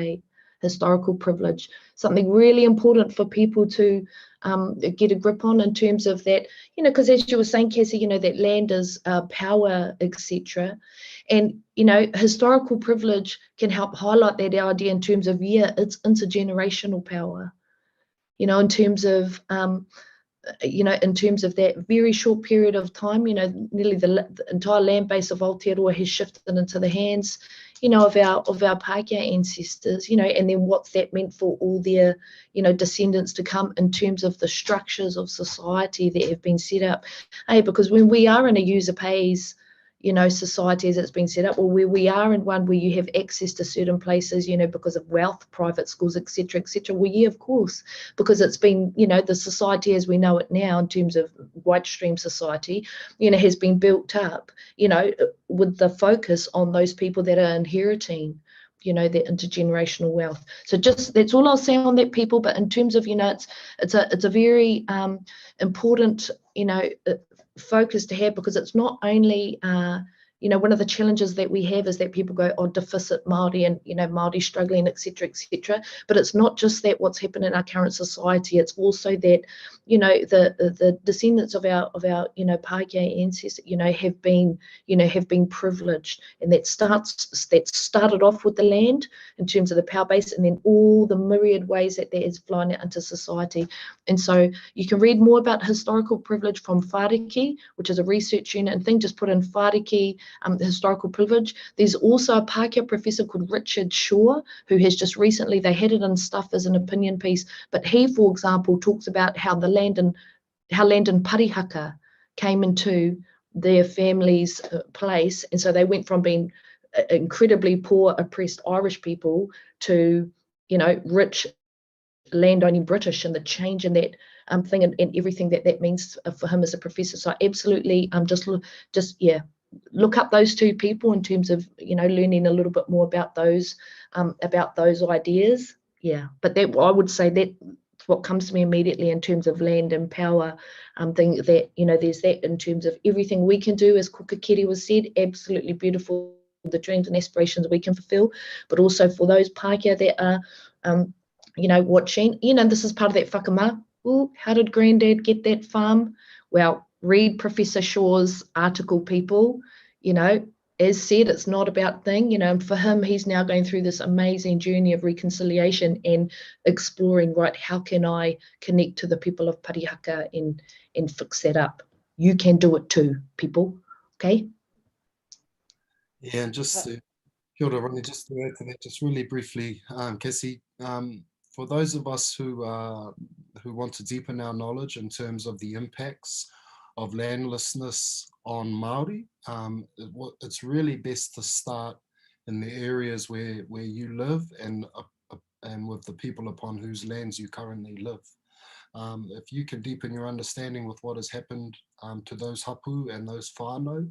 historical privilege, something really important for people to get a grip on in terms of that, because as you were saying, Kassie, that land is power, etc. And, historical privilege can help highlight that idea in terms of, it's intergenerational power, in terms of, in terms of that very short period of time, nearly the entire land base of Aotearoa has shifted into the hands, of our Pākehā ancestors, and then what's that meant for all their, descendants to come in terms of the structures of society that have been set up. Because when we are in a user pays, society as it's been set up, or where we are in one where you have access to certain places, because of wealth, private schools, etc., well, of course, because it's been, the society as we know it now in terms of white stream society, has been built up, with the focus on those people that are inheriting, that intergenerational wealth. So just, that's all I'll say on that, people. But in terms of, it's a very important, focus to have, because it's not only one of the challenges that we have is that people go, deficit Māori and Māori struggling, etc., but it's not just that what's happened in our current society, it's also that the descendants of our Pākehā ancestors have been privileged, and that started off with the land in terms of the power base, and then all the myriad ways that has flown out into society. And so you can read more about historical privilege from Whāriki, which is a research unit and thing. Just put in Whāriki historical privilege. There's also a Pākehā professor called Richard Shaw, who has just recently, they had it in Stuff as an opinion piece, but he, for example, talks about how land in Parihaka came into their family's place, and so they went from being incredibly poor, oppressed Irish people to, rich landowning British, and the change in that thing and everything that means for him as a professor. So absolutely, look up those two people in terms of learning a little bit more about those ideas. But that, I would say, that's what comes to me immediately in terms of land and power thing, that there's that in terms of everything we can do, as Keri was said, absolutely beautiful, the dreams and aspirations we can fulfill, but also for those Pākehā that are watching, this is part of that whakama. How did Granddad get that farm? Well, read Professor Shaw's article, people. As said, it's not about thing, and for him, he's now going through this amazing journey of reconciliation and exploring, right, how can I connect to the people of Parihaka and fix that up? You can do it too, people. Okay? Yeah, and just kia ora, Ronnie, just to add to that, just really briefly, Kassie, for those of us who want to deepen our knowledge in terms of the impacts of landlessness on Māori, it's really best to start in the areas where you live and with the people upon whose lands you currently live. If you can deepen your understanding with what has happened to those hapu and those whānau,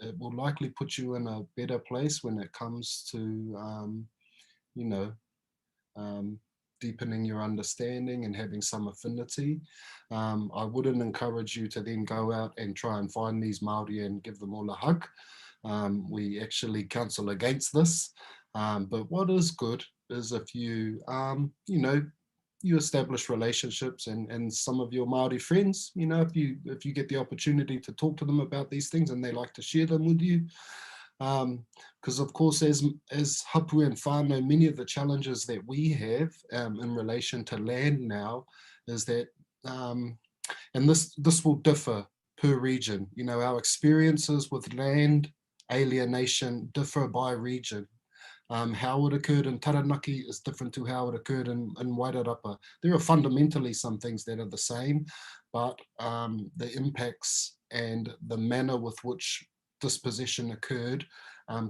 it will likely put you in a better place when it comes to, deepening your understanding and having some affinity. I wouldn't encourage you to then go out and try and find these Māori and give them all a hug. We actually counsel against this. But what is good is if you, you establish relationships and some of your Māori friends, if you get the opportunity to talk to them about these things and they like to share them with you. Because of course, as hapu and whānau, many of the challenges that we have in relation to land now is that, and this will differ per region, our experiences with land alienation differ by region. How it occurred in Taranaki is different to how it occurred in Wairarapa. There are fundamentally some things that are the same, but the impacts and the manner with which dispossession occurred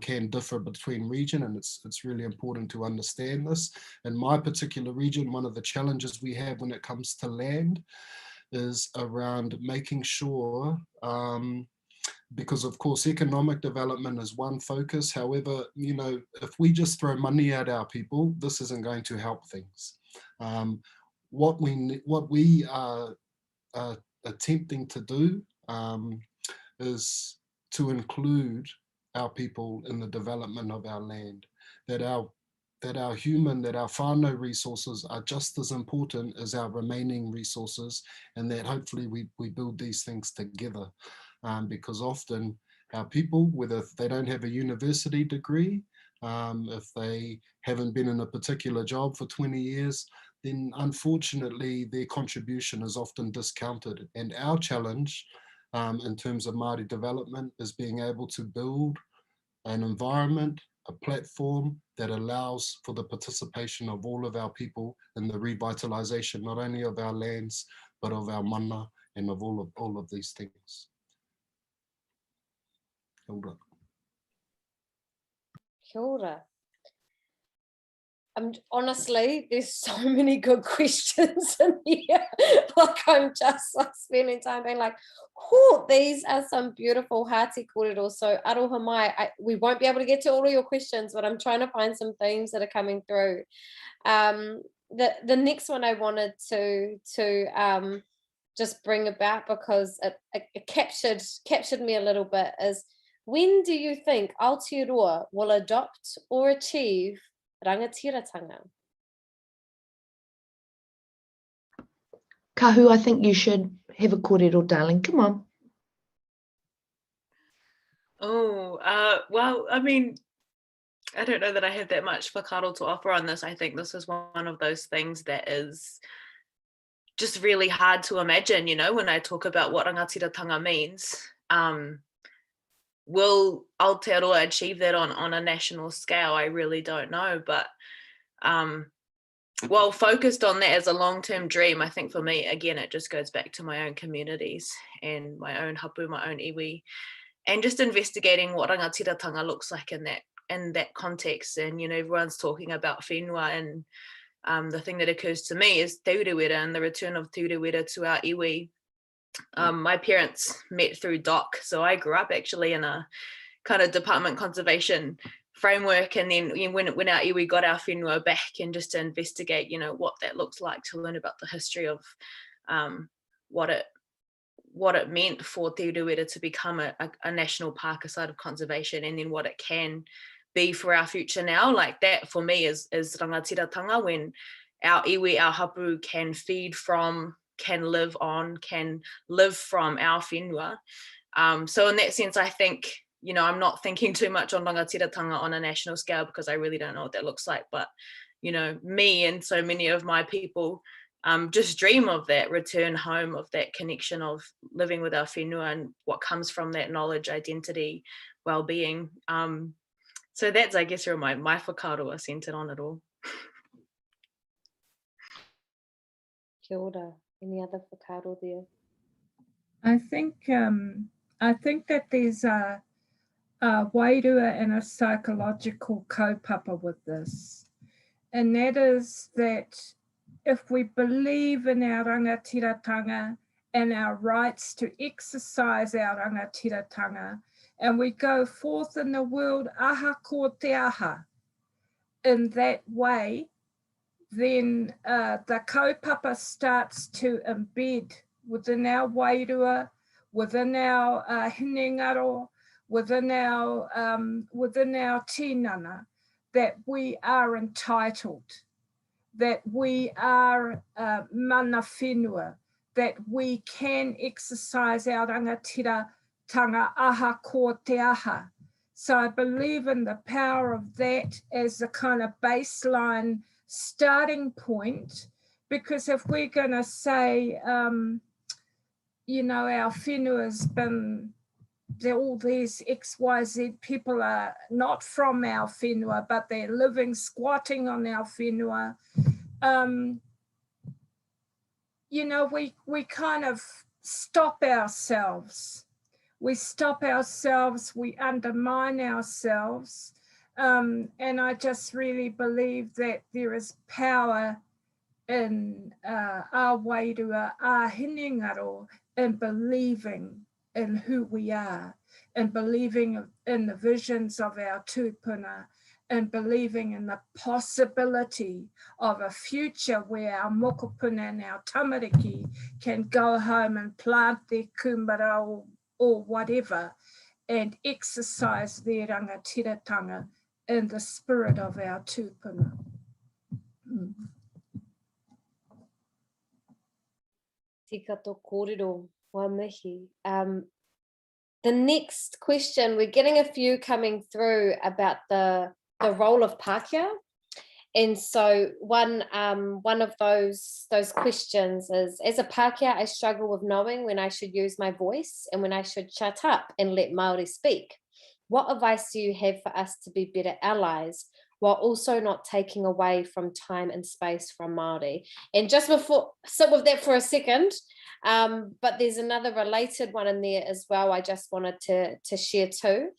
can differ between region, and it's really important to understand this. In my particular region, one of the challenges we have when it comes to land is around making sure because of course economic development is one focus. However, you know, if we just throw money at our people, this isn't going to help things. What we are attempting to do is to include our people in the development of our land, that our human, that our whānau resources are just as important as our remaining resources, and that hopefully we build these things together. Because often our people, whether they don't have a university degree, if they haven't been in a particular job for 20 years, then unfortunately their contribution is often discounted. And our challenge in terms of Māori development is being able to build an environment, a platform that allows for the participation of all of our people in the revitalization, not only of our lands, but of our mana and of all of these things. Kia ora. Kia ora. Honestly, there's so many good questions in here. Like I'm just like spending time being like, oh, these are some beautiful Hāti kōrero. So aroha mai, we won't be able to get to all of your questions, but I'm trying to find some themes that are coming through. The next one I wanted to just bring about, because it captured me a little bit, is when do you think Aotearoa will adopt or achieve rangatiratanga? Kahu, I think you should have a kōrero, darling. Come on. Oh, well, I mean, I don't know that I have that much whakaaro to offer on this. I think this is one of those things that is just really hard to imagine, you know, when I talk about what rangatiratanga means. Will Aotearoa achieve that on a national scale? I really don't know, but well, focused on that as a long-term dream, I think for me, again, it just goes back to my own communities and my own hapu, my own iwi, and just investigating what rangatiratanga looks like in that context. And, you know, everyone's talking about whenua, and the thing that occurs to me is te urewera and the return of te urewera to our iwi. My parents met through DOC, so I grew up actually in a kind of department conservation framework, and then when our iwi got our whenua back, and just to investigate, you know, what that looks like, to learn about the history of what it meant for te urewera to become a national park, a site of conservation, and then what it can be for our future now. Like that for me is rangatiratanga, when our iwi, our hapu can feed from, can live on, can live from our whenua. So in that sense, I think, you know, I'm not thinking too much on rangatiratanga on a national scale, because I really don't know what that looks like. But, you know, me and so many of my people just dream of that return home, of that connection of living with our whenua and what comes from that knowledge, identity, well-being. So that's, I guess, where my whakaaro are centered on it all. Kia ora. Any other whakaaro there? I think that there's a wairua and a psychological kaupapa with this, and that is that if we believe in our rangatiratanga and our rights to exercise our rangatiratanga, and we go forth in the world aha ko te aha in that way, then the kaupapa starts to embed within our wairua, within our hinengaro, within our tinana, that we are entitled, that we are mana whenua, that we can exercise our rangatiratanga aha ko te aha. So I believe in the power of that as a kind of baseline starting point, because if we're going to say, you know, our whenua has been, all these XYZ people are not from our whenua, but they're living, squatting on our whenua, you know, we kind of stop ourselves. We stop ourselves, we undermine ourselves. And I just really believe that there is power in our wairua, our hinengaro, in believing in who we are, and believing in the visions of our tūpuna, and believing in the possibility of a future where our mokopuna and our tamariki can go home and plant their kumara or whatever, and exercise their rangatiratanga in the spirit of our tūpuna. Tika tō kōrero, wā mihi. The next question, we're getting a few coming through about the role of Pākehā. And so one of those questions is, as a Pākehā, I struggle with knowing when I should use my voice and when I should shut up and let Māori speak. What advice do you have for us to be better allies while also not taking away from time and space from Māori? And just before, sit with that for a second, but there's another related one in there as well I just wanted to share too.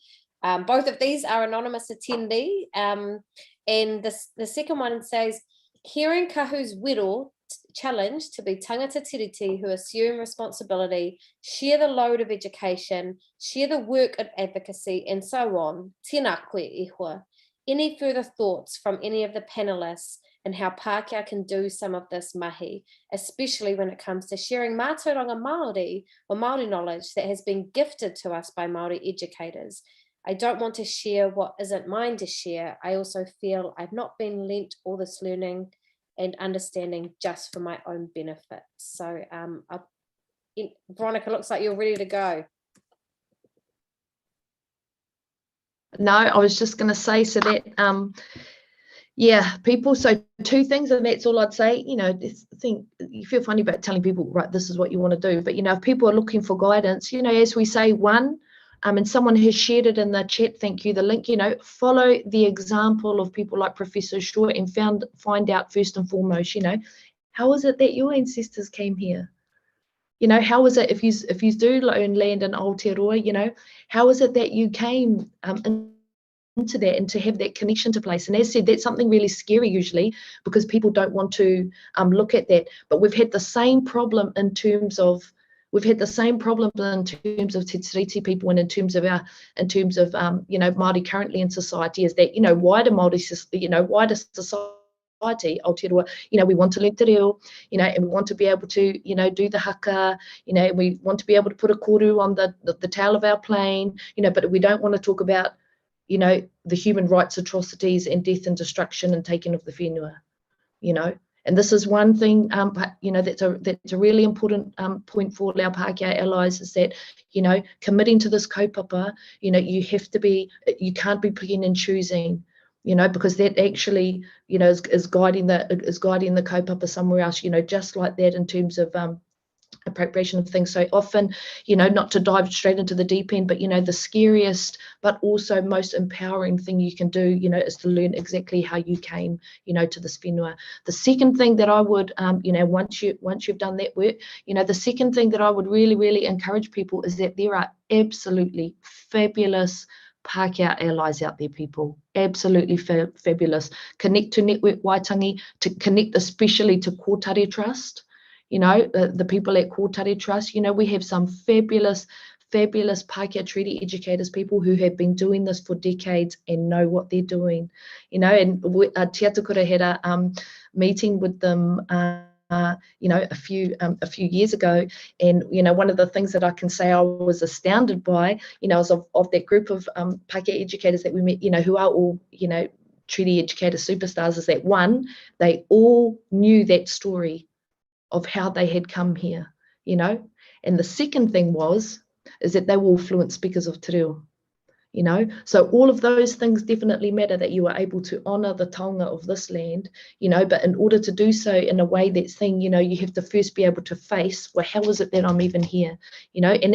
Both of these are anonymous attendee, and the second one says, hearing Kahu's wero challenge to be tangata tiriti who assume responsibility, share the load of education, share the work of advocacy, and so on. Tēnā koe ihua. Any further thoughts from any of the panelists and how Pākehā can do some of this mahi, especially when it comes to sharing mātauranga Māori or Māori knowledge that has been gifted to us by Māori educators? I don't want to share what isn't mine to share. I also feel I've not been lent all this learning and understanding just for my own benefit. So Veronica, looks like you're ready to go. No, I was just going to say, so that, yeah, people, so two things, and that's all I'd say. You know, think you feel funny about telling people, right, this is what you want to do. But, you know, if people are looking for guidance, you know, as we say, one, and someone has shared it in the chat, thank you, the link, you know, follow the example of people like Professor Shaw and find out first and foremost, you know, how is it that your ancestors came here? You know, how is it if you do own land in Aotearoa, you know, how is it that you came into that and to have that connection to place? And as I said, that's something really scary usually because people don't want to look at that. But we've had the same problem in terms of Te Tiriti people and in terms of you know, Māori currently in society, is that, you know, wider society, Aotearoa, you know, we want to learn te reo, you know, and we want to be able to, you know, do the haka, you know, we want to be able to put a koru on the tail of our plane, you know, but we don't want to talk about, you know, the human rights atrocities and death and destruction and taking of the whenua, you know. And this is one thing, you know, that's a really important point for our Pākehā allies, is that, you know, committing to this kaupapa, you know, you can't be picking and choosing, you know, because that actually, you know, is guiding the kaupapa somewhere else, you know, just like that in terms of appropriation of things. So often, you know, not to dive straight into the deep end, but, you know, the scariest but also most empowering thing you can do, you know, is to learn exactly how you came, you know, to this whenua. The second thing that I would, you know, once you've done that work, you know, the second thing that I would really, really encourage people is that there are absolutely fabulous Pākehā allies out there, people, absolutely fabulous. Connect to Network Waitangi, to connect especially to Kōtare Trust. You know, the people at Kōtare Trust, you know, we have some fabulous Pākehā treaty educators, people who have been doing this for decades and know what they're doing, you know. And Te Atakura had a meeting with them, you know, a few years ago, and, you know, one of the things that I can say I was astounded by, you know, is of that group of Pākehā educators that we met, you know, who are all, you know, treaty educator superstars, is that one, they all knew that story of how they had come here, you know. And the second thing is that they were all fluent speakers of te reo, you know. So all of those things definitely matter, that you are able to honour the taonga of this land, you know. But in order to do so in a way that's saying, you know, you have to first be able to face, well, how is it that I'm even here, you know. And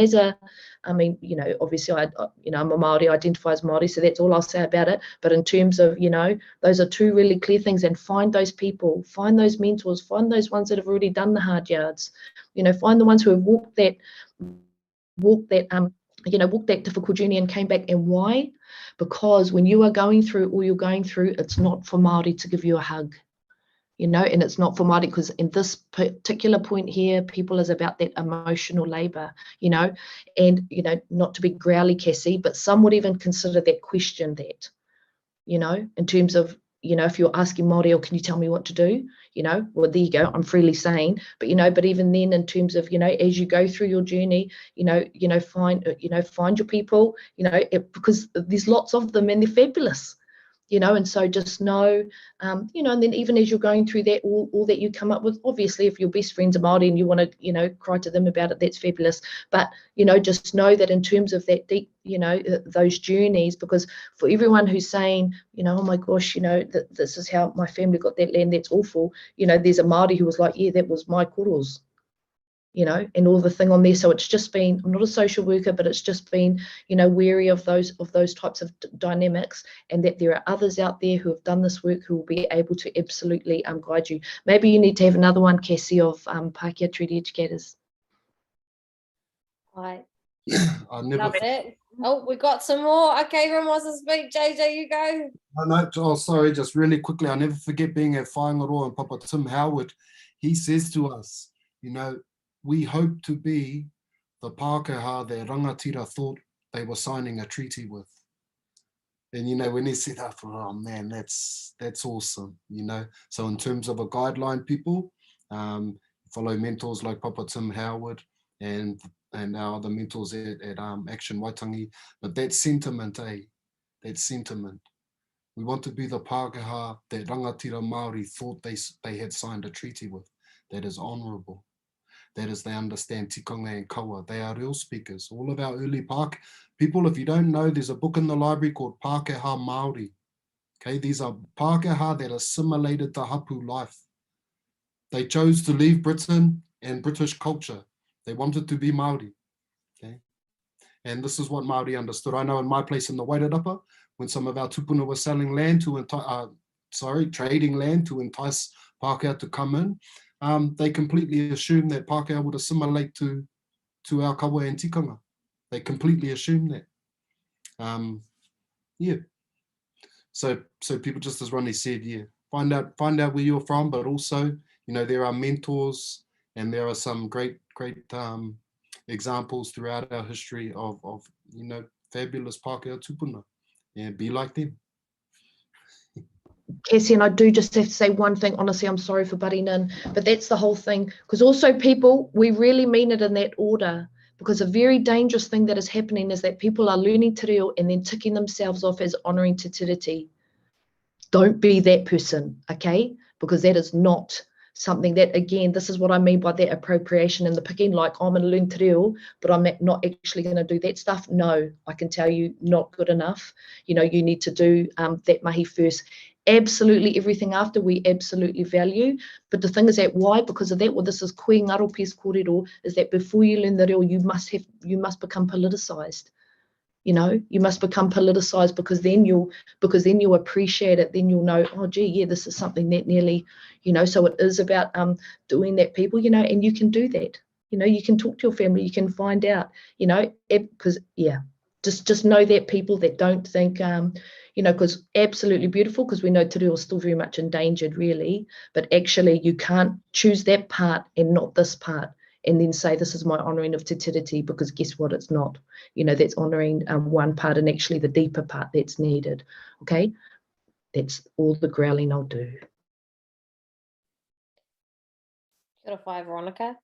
I mean, you know, obviously you know, I'm a Māori, I identify as Māori, so that's all I'll say about it. But in terms of, you know, those are two really clear things. And find those people, find those mentors, find those ones that have already done the hard yards, you know, find the ones who have walked that difficult journey and came back. And why? Because when you are going through all you're going through, it's not for Māori to give you a hug. you know, and it's not for Māori, because in this particular point here, people is about that emotional labour, you know, and, you know, not to be growly, Kassie, but some would even consider that question that, you know, in terms of, you know, if you're asking Māori, or can you tell me what to do? You know, well, there you go, I'm freely saying, but, you know, but even then in terms of, you know, as you go through your journey, find your people, you know, because there's lots of them and they're fabulous, you know, and so just know, you know, and then even as you're going through that, all that you come up with, obviously, if your best friends are Māori and you want to, you know, cry to them about it, that's fabulous. But, you know, just know that in terms of that deep, you know, those journeys, because for everyone who's saying, you know, oh my gosh, you know, this is how my family got that land, that's awful. You know, there's a Māori who was like, yeah, that was my koros, you know, and all the thing on there. So it's just been, I'm not a social worker, but it's just been, you know, wary of those types of dynamics, and that there are others out there who have done this work who will be able to absolutely guide you. Maybe you need to have another one, Kassie, of Pākehā Treaty Educators. Right. I never. Love it. Oh, we got some more. Okay, everyone wants to speak. JJ, you go. Oh, sorry, just really quickly. I never forget being at Whaingaroa and Papa Tim Howard. He says to us, you know, we hope to be the Pākehā that rangatira thought they were signing a treaty with. And, you know, when he said that, I thought, oh man, that's awesome, you know. So in terms of a guideline, people, follow mentors like Papa Tim Howard and our other mentors at Action Waitangi. But that sentiment, that sentiment. We want to be the Pākehā that rangatira Māori thought they had signed a treaty with. That is honourable. That is, they understand tikanga and kaua. They are real speakers. All of our early people, if you don't know, there's a book in the library called Pākehā Māori. Okay, these are Pākehā that assimilated the hapu life. They chose to leave Britain and British culture. They wanted to be Māori. Okay, and this is what Māori understood. I know in my place in the Wairarapa, when some of our tupuna were selling land trading land to entice Pākehā to come in, they completely assumed that Pākehā would assimilate to our kaua and tikanga. They completely assumed that. Yeah. So people, just as Ronnie said, yeah, find out where you're from, but also, you know, there are mentors and there are some great examples throughout our history of you know, fabulous Pākehā tupuna. Yeah, be like them. Kassie, and I do just have to say one thing, honestly, I'm sorry for butting in, but that's the whole thing, because also people, we really mean it in that order, because a very dangerous thing that is happening is that people are learning te reo and then ticking themselves off as honouring Te Tiriti. Don't be that person, okay? Because that is not something that, again, this is what I mean by that appropriation and the picking, like, I'm going to learn te reo, but I'm not actually going to do that stuff. No, I can tell you, not good enough. You know, you need to do that mahi first. Absolutely everything after we absolutely value, but the thing is that why? Because of that, well, this is koe ngaro pes kōrero, is that before you learn the reo, you must become politicized. You know, you must become politicized, because then you'll appreciate it. Then you'll know, oh gee, yeah, this is something that nearly, you know. So it is about doing that, people, you know, and you can do that. You know, you can talk to your family, you can find out, you know, because yeah, just know that, people that don't think you know, because absolutely beautiful, because we know te reo is still very much endangered, really, but actually you can't choose that part and not this part, and then say this is my honouring of Te Tiriti, because guess what, it's not. You know, that's honouring one part and actually the deeper part that's needed. Okay, that's all the growling I'll do. Kia ora, Veronica.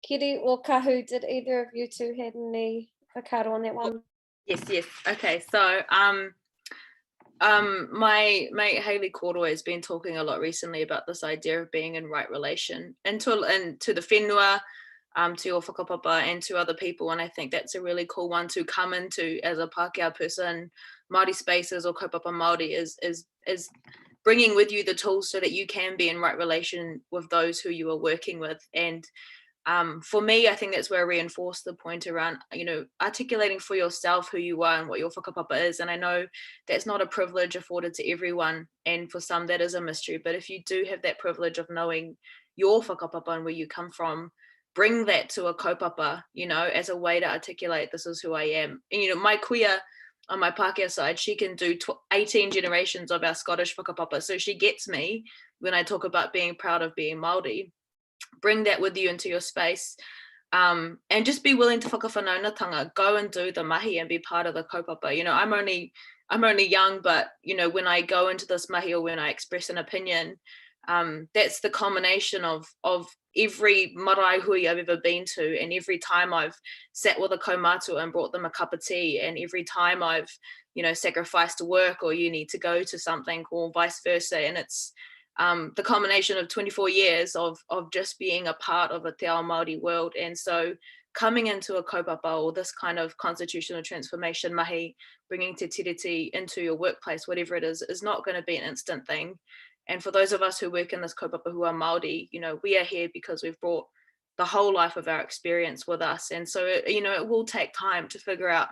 Keri or Kahu, did either of you two have any whakaaro on that one? Yes. Okay, so my mate Hayley Cordway has been talking a lot recently about this idea of being in right relation and to the whenua, to your whakapapa and to other people, and I think that's a really cool one to come into as a Pākehā person. Māori spaces or kaupapa Māori is bringing with you the tools so that you can be in right relation with those who you are working with. And for me, I think that's where I reinforce the point around, you know, articulating for yourself who you are and what your whakapapa is. And I know that's not a privilege afforded to everyone, and for some that is a mystery, but if you do have that privilege of knowing your whakapapa and where you come from, bring that to a kaupapa, you know, as a way to articulate, this is who I am. And, you know, my queer on my Pākehā side, she can do 18 generations of our Scottish whakapapa. So she gets me when I talk about being proud of being Māori. Bring that with you into your space, and just be willing to whakawhanaunatanga, go and do the mahi and be part of the kaupapa. You know, I'm only young, but you know, when I go into this mahi or when I express an opinion, that's the combination of every marae hui I've ever been to, and every time I've sat with a kaumātua and brought them a cup of tea, and every time I've, you know, sacrificed to work or uni to go to something, or vice versa. And it's the combination of 24 years of just being a part of a te ao Māori world. And so coming into a kaupapa or this kind of constitutional transformation mahi, bringing Te Tiriti into your workplace, whatever it is not going to be an instant thing. And for those of us who work in this kaupapa who are Māori, you know, we are here because we've brought the whole life of our experience with us. And so, you know, it will take time to figure out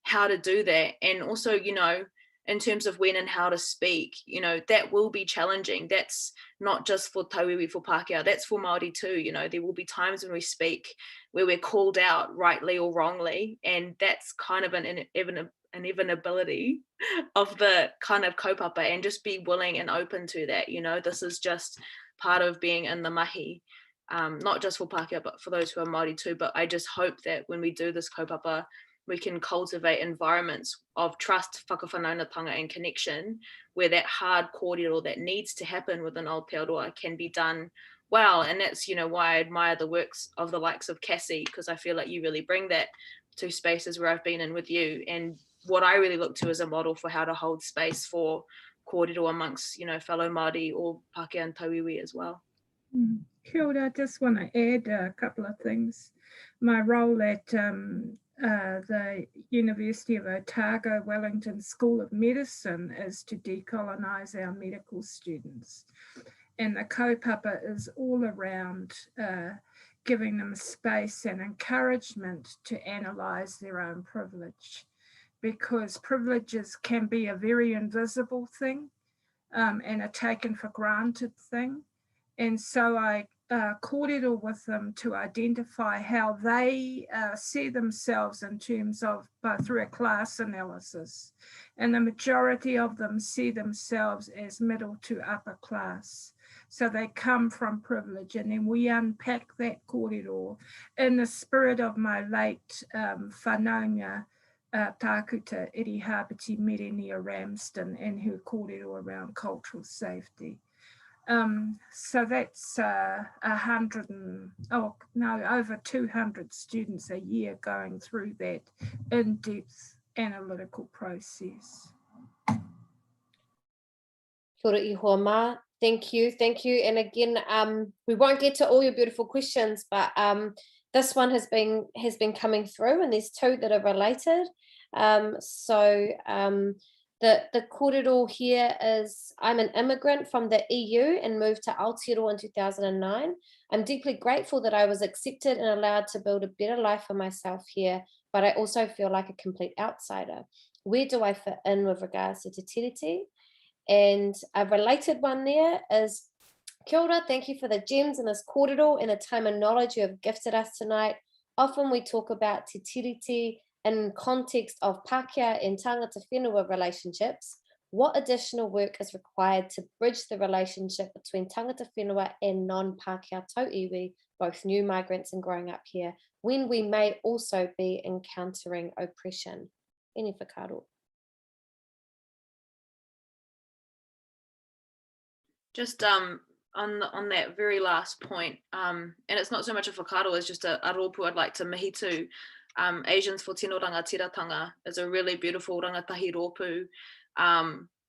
how to do that. And also, you know, in terms of when and how to speak, you know, that will be challenging. That's not just for tauiwi, for Pākehā, that's for Māori too. You know, there will be times when we speak where we're called out rightly or wrongly, and that's kind of an inevitability of the kind of kaupapa, and just be willing and open to that. You know, this is just part of being in the mahi, not just for Pākehā, but for those who are Māori too. But I just hope that when we do this kaupapa, we can cultivate environments of trust, whakawhanaunatanga and connection, where that hard kōrero that needs to happen within Aotearoa can be done well. And that's, you know, why I admire the works of the likes of Kassie, because I feel like you really bring that to spaces where I've been in with you, and what I really look to as a model for how to hold space for kōrero amongst, you know, fellow Māori or Pākehā and Tauiwi as well. Kia ora, I just want to add a couple of things. My role at the University of Otago Wellington School of Medicine is to decolonise our medical students. And the kaupapa is all around giving them space and encouragement to analyse their own privilege, because privileges can be a very invisible thing and a taken for granted thing. And so I kōrero with them to identify how they see themselves in terms of through a class analysis. And the majority of them see themselves as middle to upper class. So they come from privilege, and then we unpack that kōrero in the spirit of my late whanaunga tākuta Iri Hapiti Merenia Ramsden and her kōrero around cultural safety. So that's over 200 students a year going through that in-depth analytical process. Kia ora iho mā. Thank you. And again, we won't get to all your beautiful questions, but this one has been coming through, and there's two that are related. The kōrero here is, I'm an immigrant from the EU and moved to Aotearoa in 2009. I'm deeply grateful that I was accepted and allowed to build a better life for myself here, but I also feel like a complete outsider. Where do I fit in with regards to Te Tiriti? And a related one there is, kia ora, thank you for the gems in this kōrero and the time and knowledge you have gifted us tonight. Often we talk about Te Tiriti in context of Pākehā and tangata whenua relationships. What additional work is required to bridge the relationship between tangata whenua and non-Pākehā tauiwi, both new migrants and growing up here, when we may also be encountering oppression? Any whakaaro? Just on that very last point, and it's not so much a whakaaro, it's just a rōpū I'd like to mihi to. Asians for Tino Rangatiratanga is a really beautiful rangatahi rōpū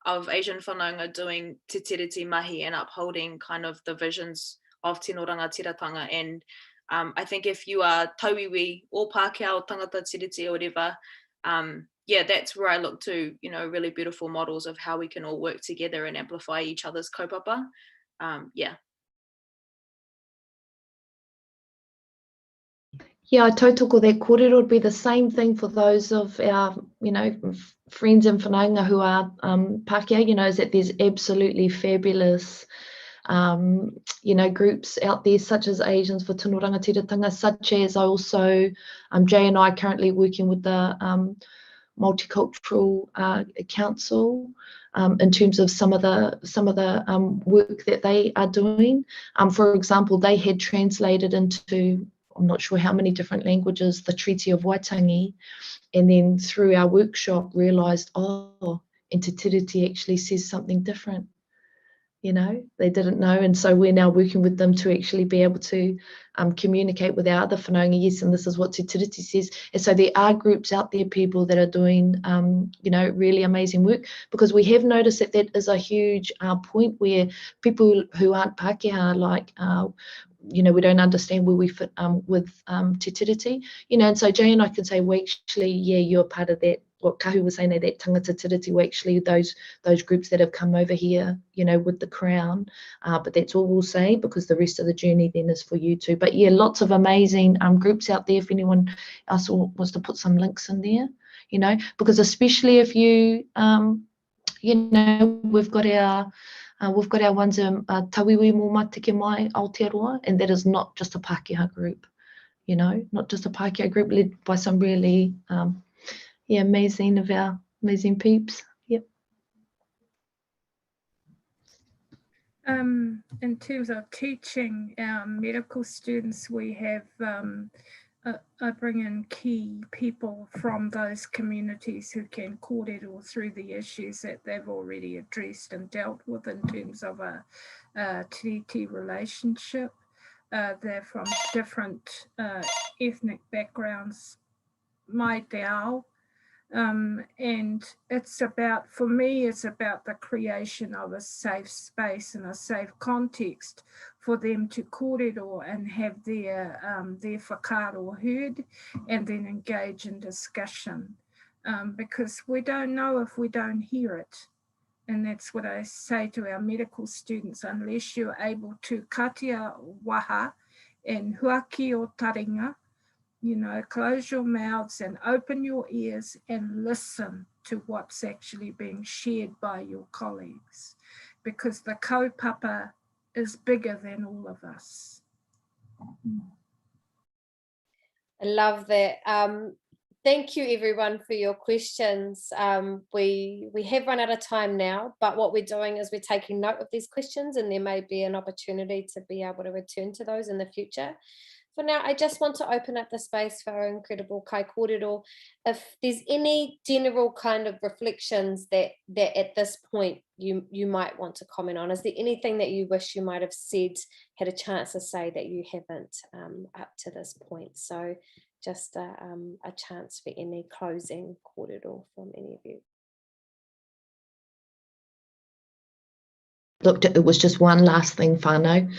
of Asian whanaunga doing Te Tiriti mahi and upholding kind of the visions of Tino Rangatiratanga. And I think if you are tauiwi or Pākehā or tangata tiriti or whatever, yeah, that's where I look to, you know, really beautiful models of how we can all work together and amplify each other's kaupapa. Yeah. Yeah, tautoko that kōrero would be the same thing for those of our, you know, friends and whanaunga who are Pākehā, you know, is that there's absolutely fabulous, you know, groups out there such as Asians for Tino Rangatiratanga, such as I also, Jay and I are currently working with the multicultural council in terms of some of the work that they are doing. For example, they had translated into, I'm not sure how many different languages, the Treaty of Waitangi, and then through our workshop realised, oh, and Te Tiriti actually says something different. You know, they didn't know, and so we're now working with them to actually be able to communicate with our other whanaunga, yes, and this is what Te Tiriti says. And so there are groups out there, people that are doing, you know, really amazing work, because we have noticed that that is a huge point where people who aren't Pākehā, like, you know, we don't understand where we fit with Te Tiriti, you know, and so Jay and I can say, well, actually, yeah, you're part of that. What Kahu was saying, that tangata tiriti were actually those groups that have come over here, you know, with the crown. But that's all we'll say, because the rest of the journey then is for you too. But yeah, lots of amazing groups out there. If anyone else wants to put some links in there, you know, because especially if you, you know, we've got our ones in Tawiwi Mō Matike Mai Aotearoa, and that is not just a Pākehā group, you know, not just a Pākehā group led by some really yeah, amazing of our amazing peeps. Yep. In terms of teaching our medical students, we have I bring in key people from those communities who can kōrero through the issues that they've already addressed and dealt with in terms of a tiriti relationship. They're from different ethnic backgrounds, Maita. And it's about, for me, it's about the creation of a safe space and a safe context for them to kōrero and have their whakaaro heard, and then engage in discussion, because we don't know if we don't hear it. And that's what I say to our medical students: unless you're able to katia waha and huaki o taringa, you know, close your mouths and open your ears and listen to what's actually being shared by your colleagues, because the kaupapa is bigger than all of us. I love that. Thank you everyone for your questions. We have run out of time now, but what we're doing is we're taking note of these questions, and there may be an opportunity to be able to return to those in the future. For now, I just want to open up the space for our incredible kai kōrero. If there's any general kind of reflections that at this point you might want to comment on. Is there anything that you wish you might have said, had a chance to say, that you haven't up to this point? So just a chance for any closing kōrero from any of you. Look, it was just one last thing, whānau,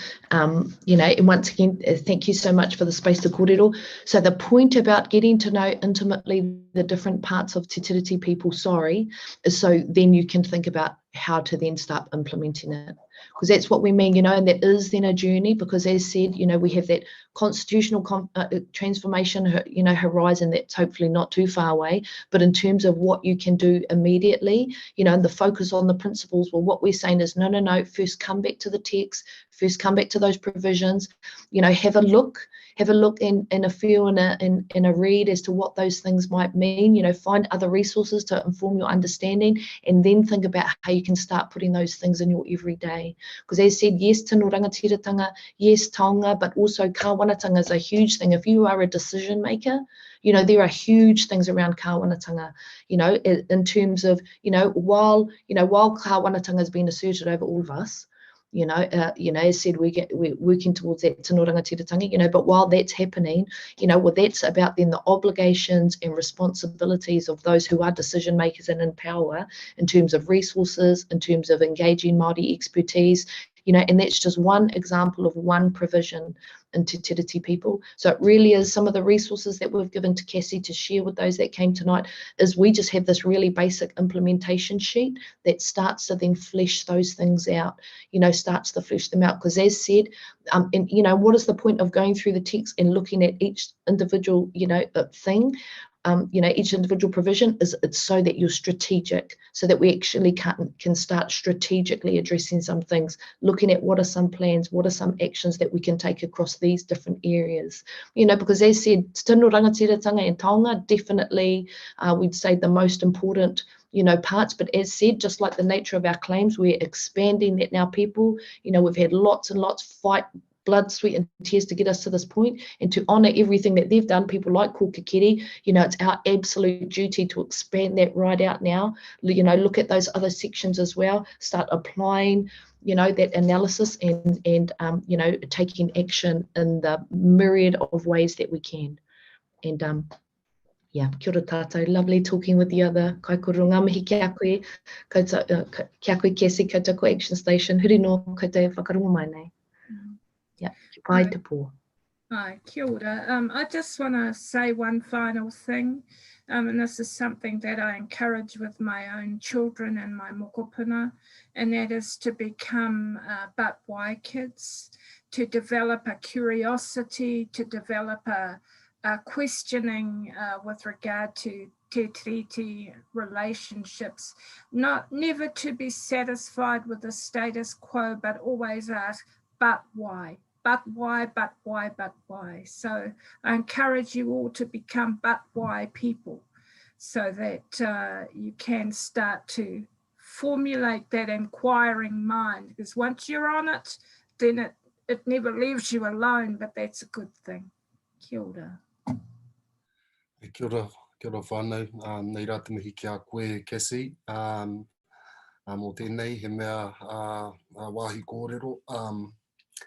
you know, and once again, thank you so much for the space to kōrero. So the point about getting to know intimately the different parts of Te Tiriti people, is so then you can think about how to then start implementing it, because that's what we mean, you know, and that is then a journey, because as said, you know, we have that constitutional transformation, you know, horizon that's hopefully not too far away, but in terms of what you can do immediately, you know, and the focus on the principles, well, what we're saying is no, first come back to the text, first come back to those provisions, you know, have a look and a feel and a read as to what those things might mean, you know, find other resources to inform your understanding, and then think about how you can start putting those things in your everyday. Because as said, yes, tino rangatiratanga, yes, taonga, but also kāwanatanga is a huge thing. If you are a decision maker, you know, there are huge things around kāwanatanga, you know, in terms of, you know, while kāwanatanga has been asserted over all of us, you know, as said, we're working towards that tino rangatiratanga, you know, but while that's happening, you know, well, that's about then the obligations and responsibilities of those who are decision makers and in power, in terms of resources, in terms of engaging Māori expertise, you know, and that's just one example of one provision in Te Tiriti people. So it really is some of the resources that we've given to Kassie to share with those that came tonight, is we just have this really basic implementation sheet that starts to then flesh those things out, you know, starts to flesh them out, because as said, and you know, what is the point of going through the text and looking at each individual, you know, thing? each individual provision it's so that you're strategic, so that we actually can start strategically addressing some things, looking at what are some plans, what are some actions that we can take across these different areas. Because as said, tino rangatiratanga and taonga, definitely we'd say the most important parts, but as said, just like the nature of our claims, we're expanding that now. People, we've had lots and lots fight, blood, sweat and tears to get us to this point, and to honour everything that they've done, people like Ko Keri, it's our absolute duty to expand that right out now. Look at those other sections as well, start applying that analysis and taking action in the myriad of ways that we can. And yeah, kia ora tātou, lovely talking with the other kaikoro, ngā mihi kia koe, kia koe Kassie, koutou ko ActionStation, huri no koutou whakarongo mai nei. Yeah, pai te pō. Hi, kia ora. I just want to say one final thing, and this is something that I encourage with my own children and my mokopuna, and that is to become but why kids, to develop a curiosity, to develop a questioning with regard to Te Tiriti relationships, never to be satisfied with the status quo, but always ask, but why? But why, but why, but why? So I encourage you all to become but why people, so that you can start to formulate that inquiring mind, because once you're on it, then it never leaves you alone, but that's a good thing. Kia ora. Kia ora whānau, nei rā te mihi ki a koe, Kassie. Mō tēnei, he mea wāhi kōrero,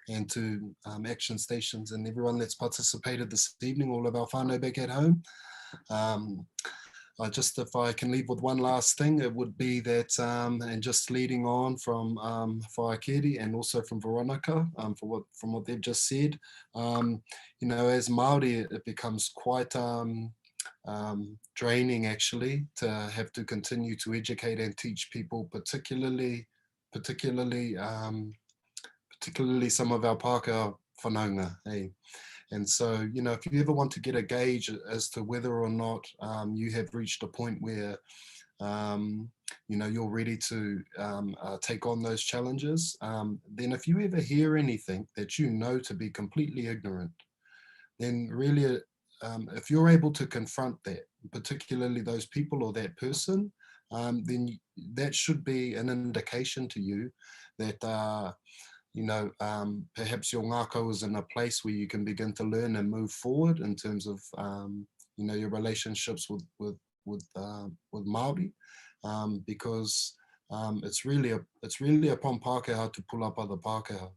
and to ActionStations and everyone that's participated this evening, all of our whānau back at home. If I can leave with one last thing, it would be that, and just leading on from Keri and also from Veronica, from what they've just said, as Māori, it becomes quite draining actually to have to continue to educate and teach people, particularly some of our Pākehā whanaunga, hey? And so, if you ever want to get a gauge as to whether or not you have reached a point where, you're ready to take on those challenges, then if you ever hear anything that you know to be completely ignorant, then really, if you're able to confront that, particularly those people or that person, then that should be an indication to you that perhaps your ngākau is in a place where you can begin to learn and move forward in terms of your relationships with Māori, because it's really upon Pākehā to pull up other Pākehā,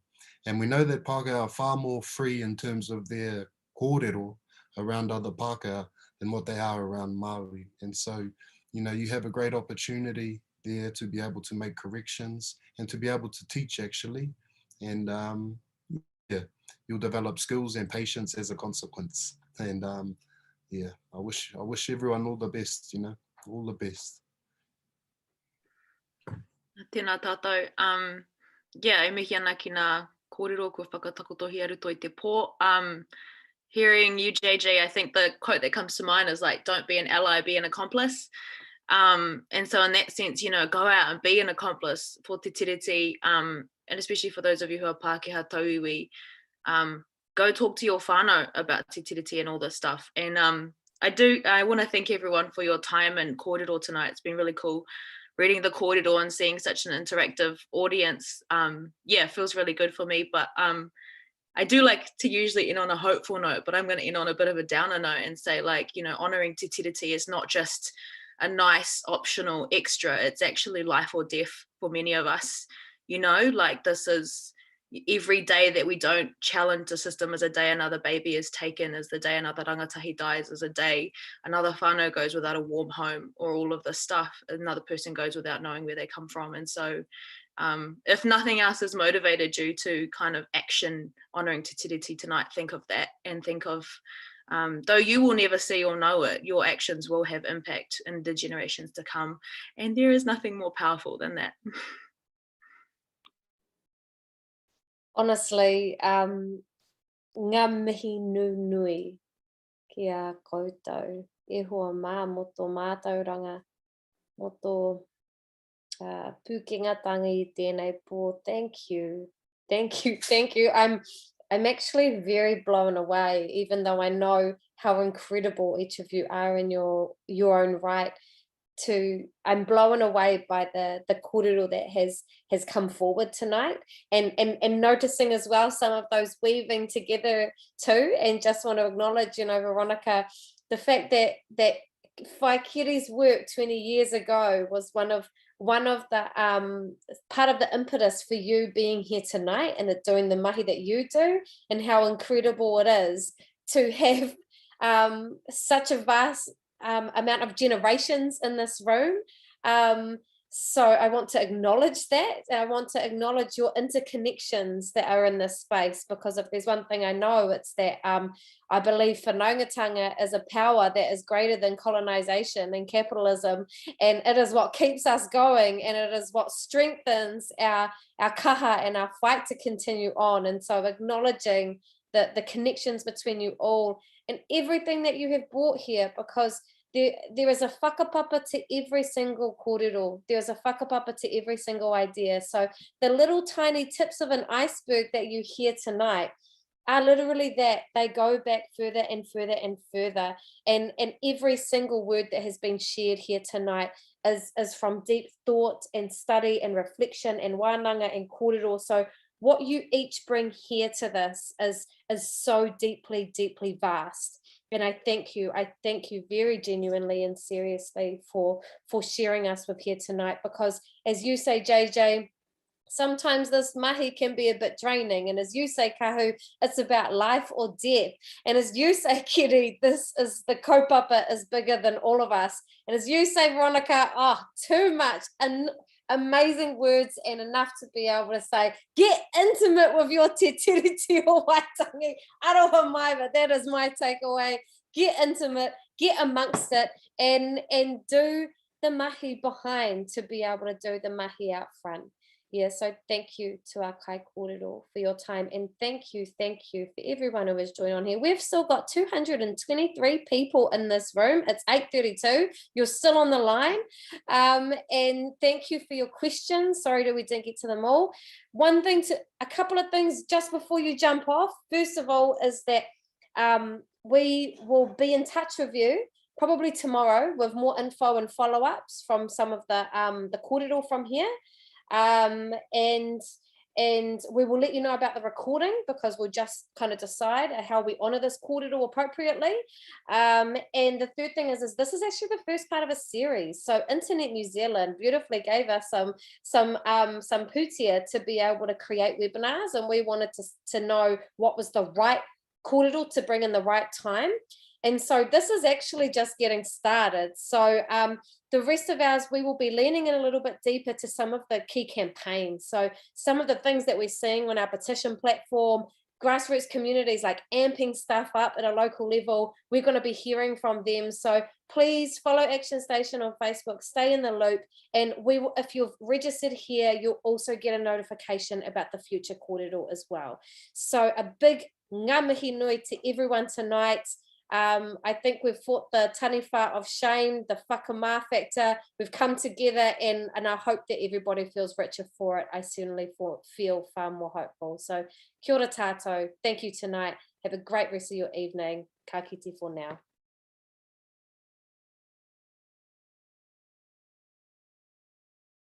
and we know that Pākehā are far more free in terms of their kōrero around other Pākehā than what they are around Māori. And so you have a great opportunity there to be able to make corrections and to be able to teach actually. And you'll develop skills and patience as a consequence. And I wish everyone all the best, all the best. Tēnā tātou. E mihi ana ki nā kōrero ko whakatakotohi aru toi te pō. Hearing you, JJ, I think the quote that comes to mind is like, don't be an ally, be an accomplice. And so in that sense, go out and be an accomplice for Te Tiriti, and especially for those of you who are Pākehā tauiwi, go talk to your whānau about Te Tiriti and all this stuff. And I want to thank everyone for your time and kōrero tonight. It's been really cool reading the kōrero and seeing such an interactive audience. It feels really good for me, but I do like to usually end on a hopeful note, but I'm going to end on a bit of a downer note and say, honouring Te Tiriti is not just a nice optional extra. It's actually life or death for many of us. This is every day that we don't challenge the system is a day another baby is taken, is the day another rangatahi dies, is a day another whānau goes without a warm home, or all of this stuff, another person goes without knowing where they come from. And so if nothing else is motivated you to kind of action honouring Te Tiriti tonight, think of that, and think of, though you will never see or know it, your actions will have impact in the generations to come. And there is nothing more powerful than that. Honestly, ngā mihi nui ki a koutou. e hoa mā mo tō mātauranga, mo tō pukengatanga I tēnei pō. Thank you, thank you, thank you. I'm actually very blown away, even though I know how incredible each of you are in your own right. I'm blown away by the kōrero that has come forward tonight, and noticing as well some of those weaving together too. And just want to acknowledge, you know, Veronica, the fact that Whai Keri's work 20 years ago was one of the part of the impetus for you being here tonight and doing the mahi that you do, and how incredible it is to have such a vast amount of generations in this room. So I want to acknowledge that. I want to acknowledge your interconnections that are in this space, because if there's one thing I know, it's that I believe whanaungatanga is a power that is greater than colonization and capitalism, and it is what keeps us going, and it is what strengthens our kaha and our fight to continue on. And so acknowledging the connections between you all and everything that you have brought here, because there is a whakapapa to every single kōrero. There's a whakapapa to every single idea. So the little tiny tips of an iceberg that you hear tonight are literally that. They go back further and further and further. And every single word that has been shared here tonight is from deep thought and study and reflection and wānanga and kōrero. So what you each bring here to this is so deeply, deeply vast. And I thank you very genuinely and seriously for sharing us with here tonight, because as you say, JJ, sometimes this mahi can be a bit draining. And as you say, Kahu, it's about life or death. And as you say, Keri, this is the kaupapa is bigger than all of us. And as you say, Veronica, too much. And amazing words, and enough to be able to say, get intimate with your te tiriti o waitangi. Aroha mai, but that is my takeaway. Get intimate, get amongst it, and do the mahi behind to be able to do the mahi out front. Yeah, so thank you to our kai kōrero for your time, and thank you for everyone who has joined on here. We've still got 223 people in this room. It's 8:32. You're still on the line, and thank you for your questions. Sorry that we didn't get to them all. A couple of things just before you jump off. First of all, is that we will be in touch with you probably tomorrow with more info and follow-ups from some of the kōrero from here. And we will let you know about the recording, because we'll just kind of decide how we honor this kōrero appropriately. And the third thing is this is actually the first part of a series. So Internet New Zealand beautifully gave us some Kutia to be able to create webinars, and we wanted to know what was the right kōrero to bring in the right time. And so this is actually just getting started. So the rest of ours, we will be leaning in a little bit deeper to some of the key campaigns. So some of the things that we're seeing on our petition platform, grassroots communities like amping stuff up at a local level, we're going to be hearing from them. So please follow ActionStation on Facebook, stay in the loop, and if you've registered here, you'll also get a notification about the future kōrero as well. So a big ngā mihi nui to everyone tonight. I think we've fought the taniwha of shame, the whakamā factor. We've come together, and I hope that everybody feels richer for it. I certainly feel far more hopeful. So kia ora tātou. Thank you tonight. Have a great rest of your evening. Ka kite for now.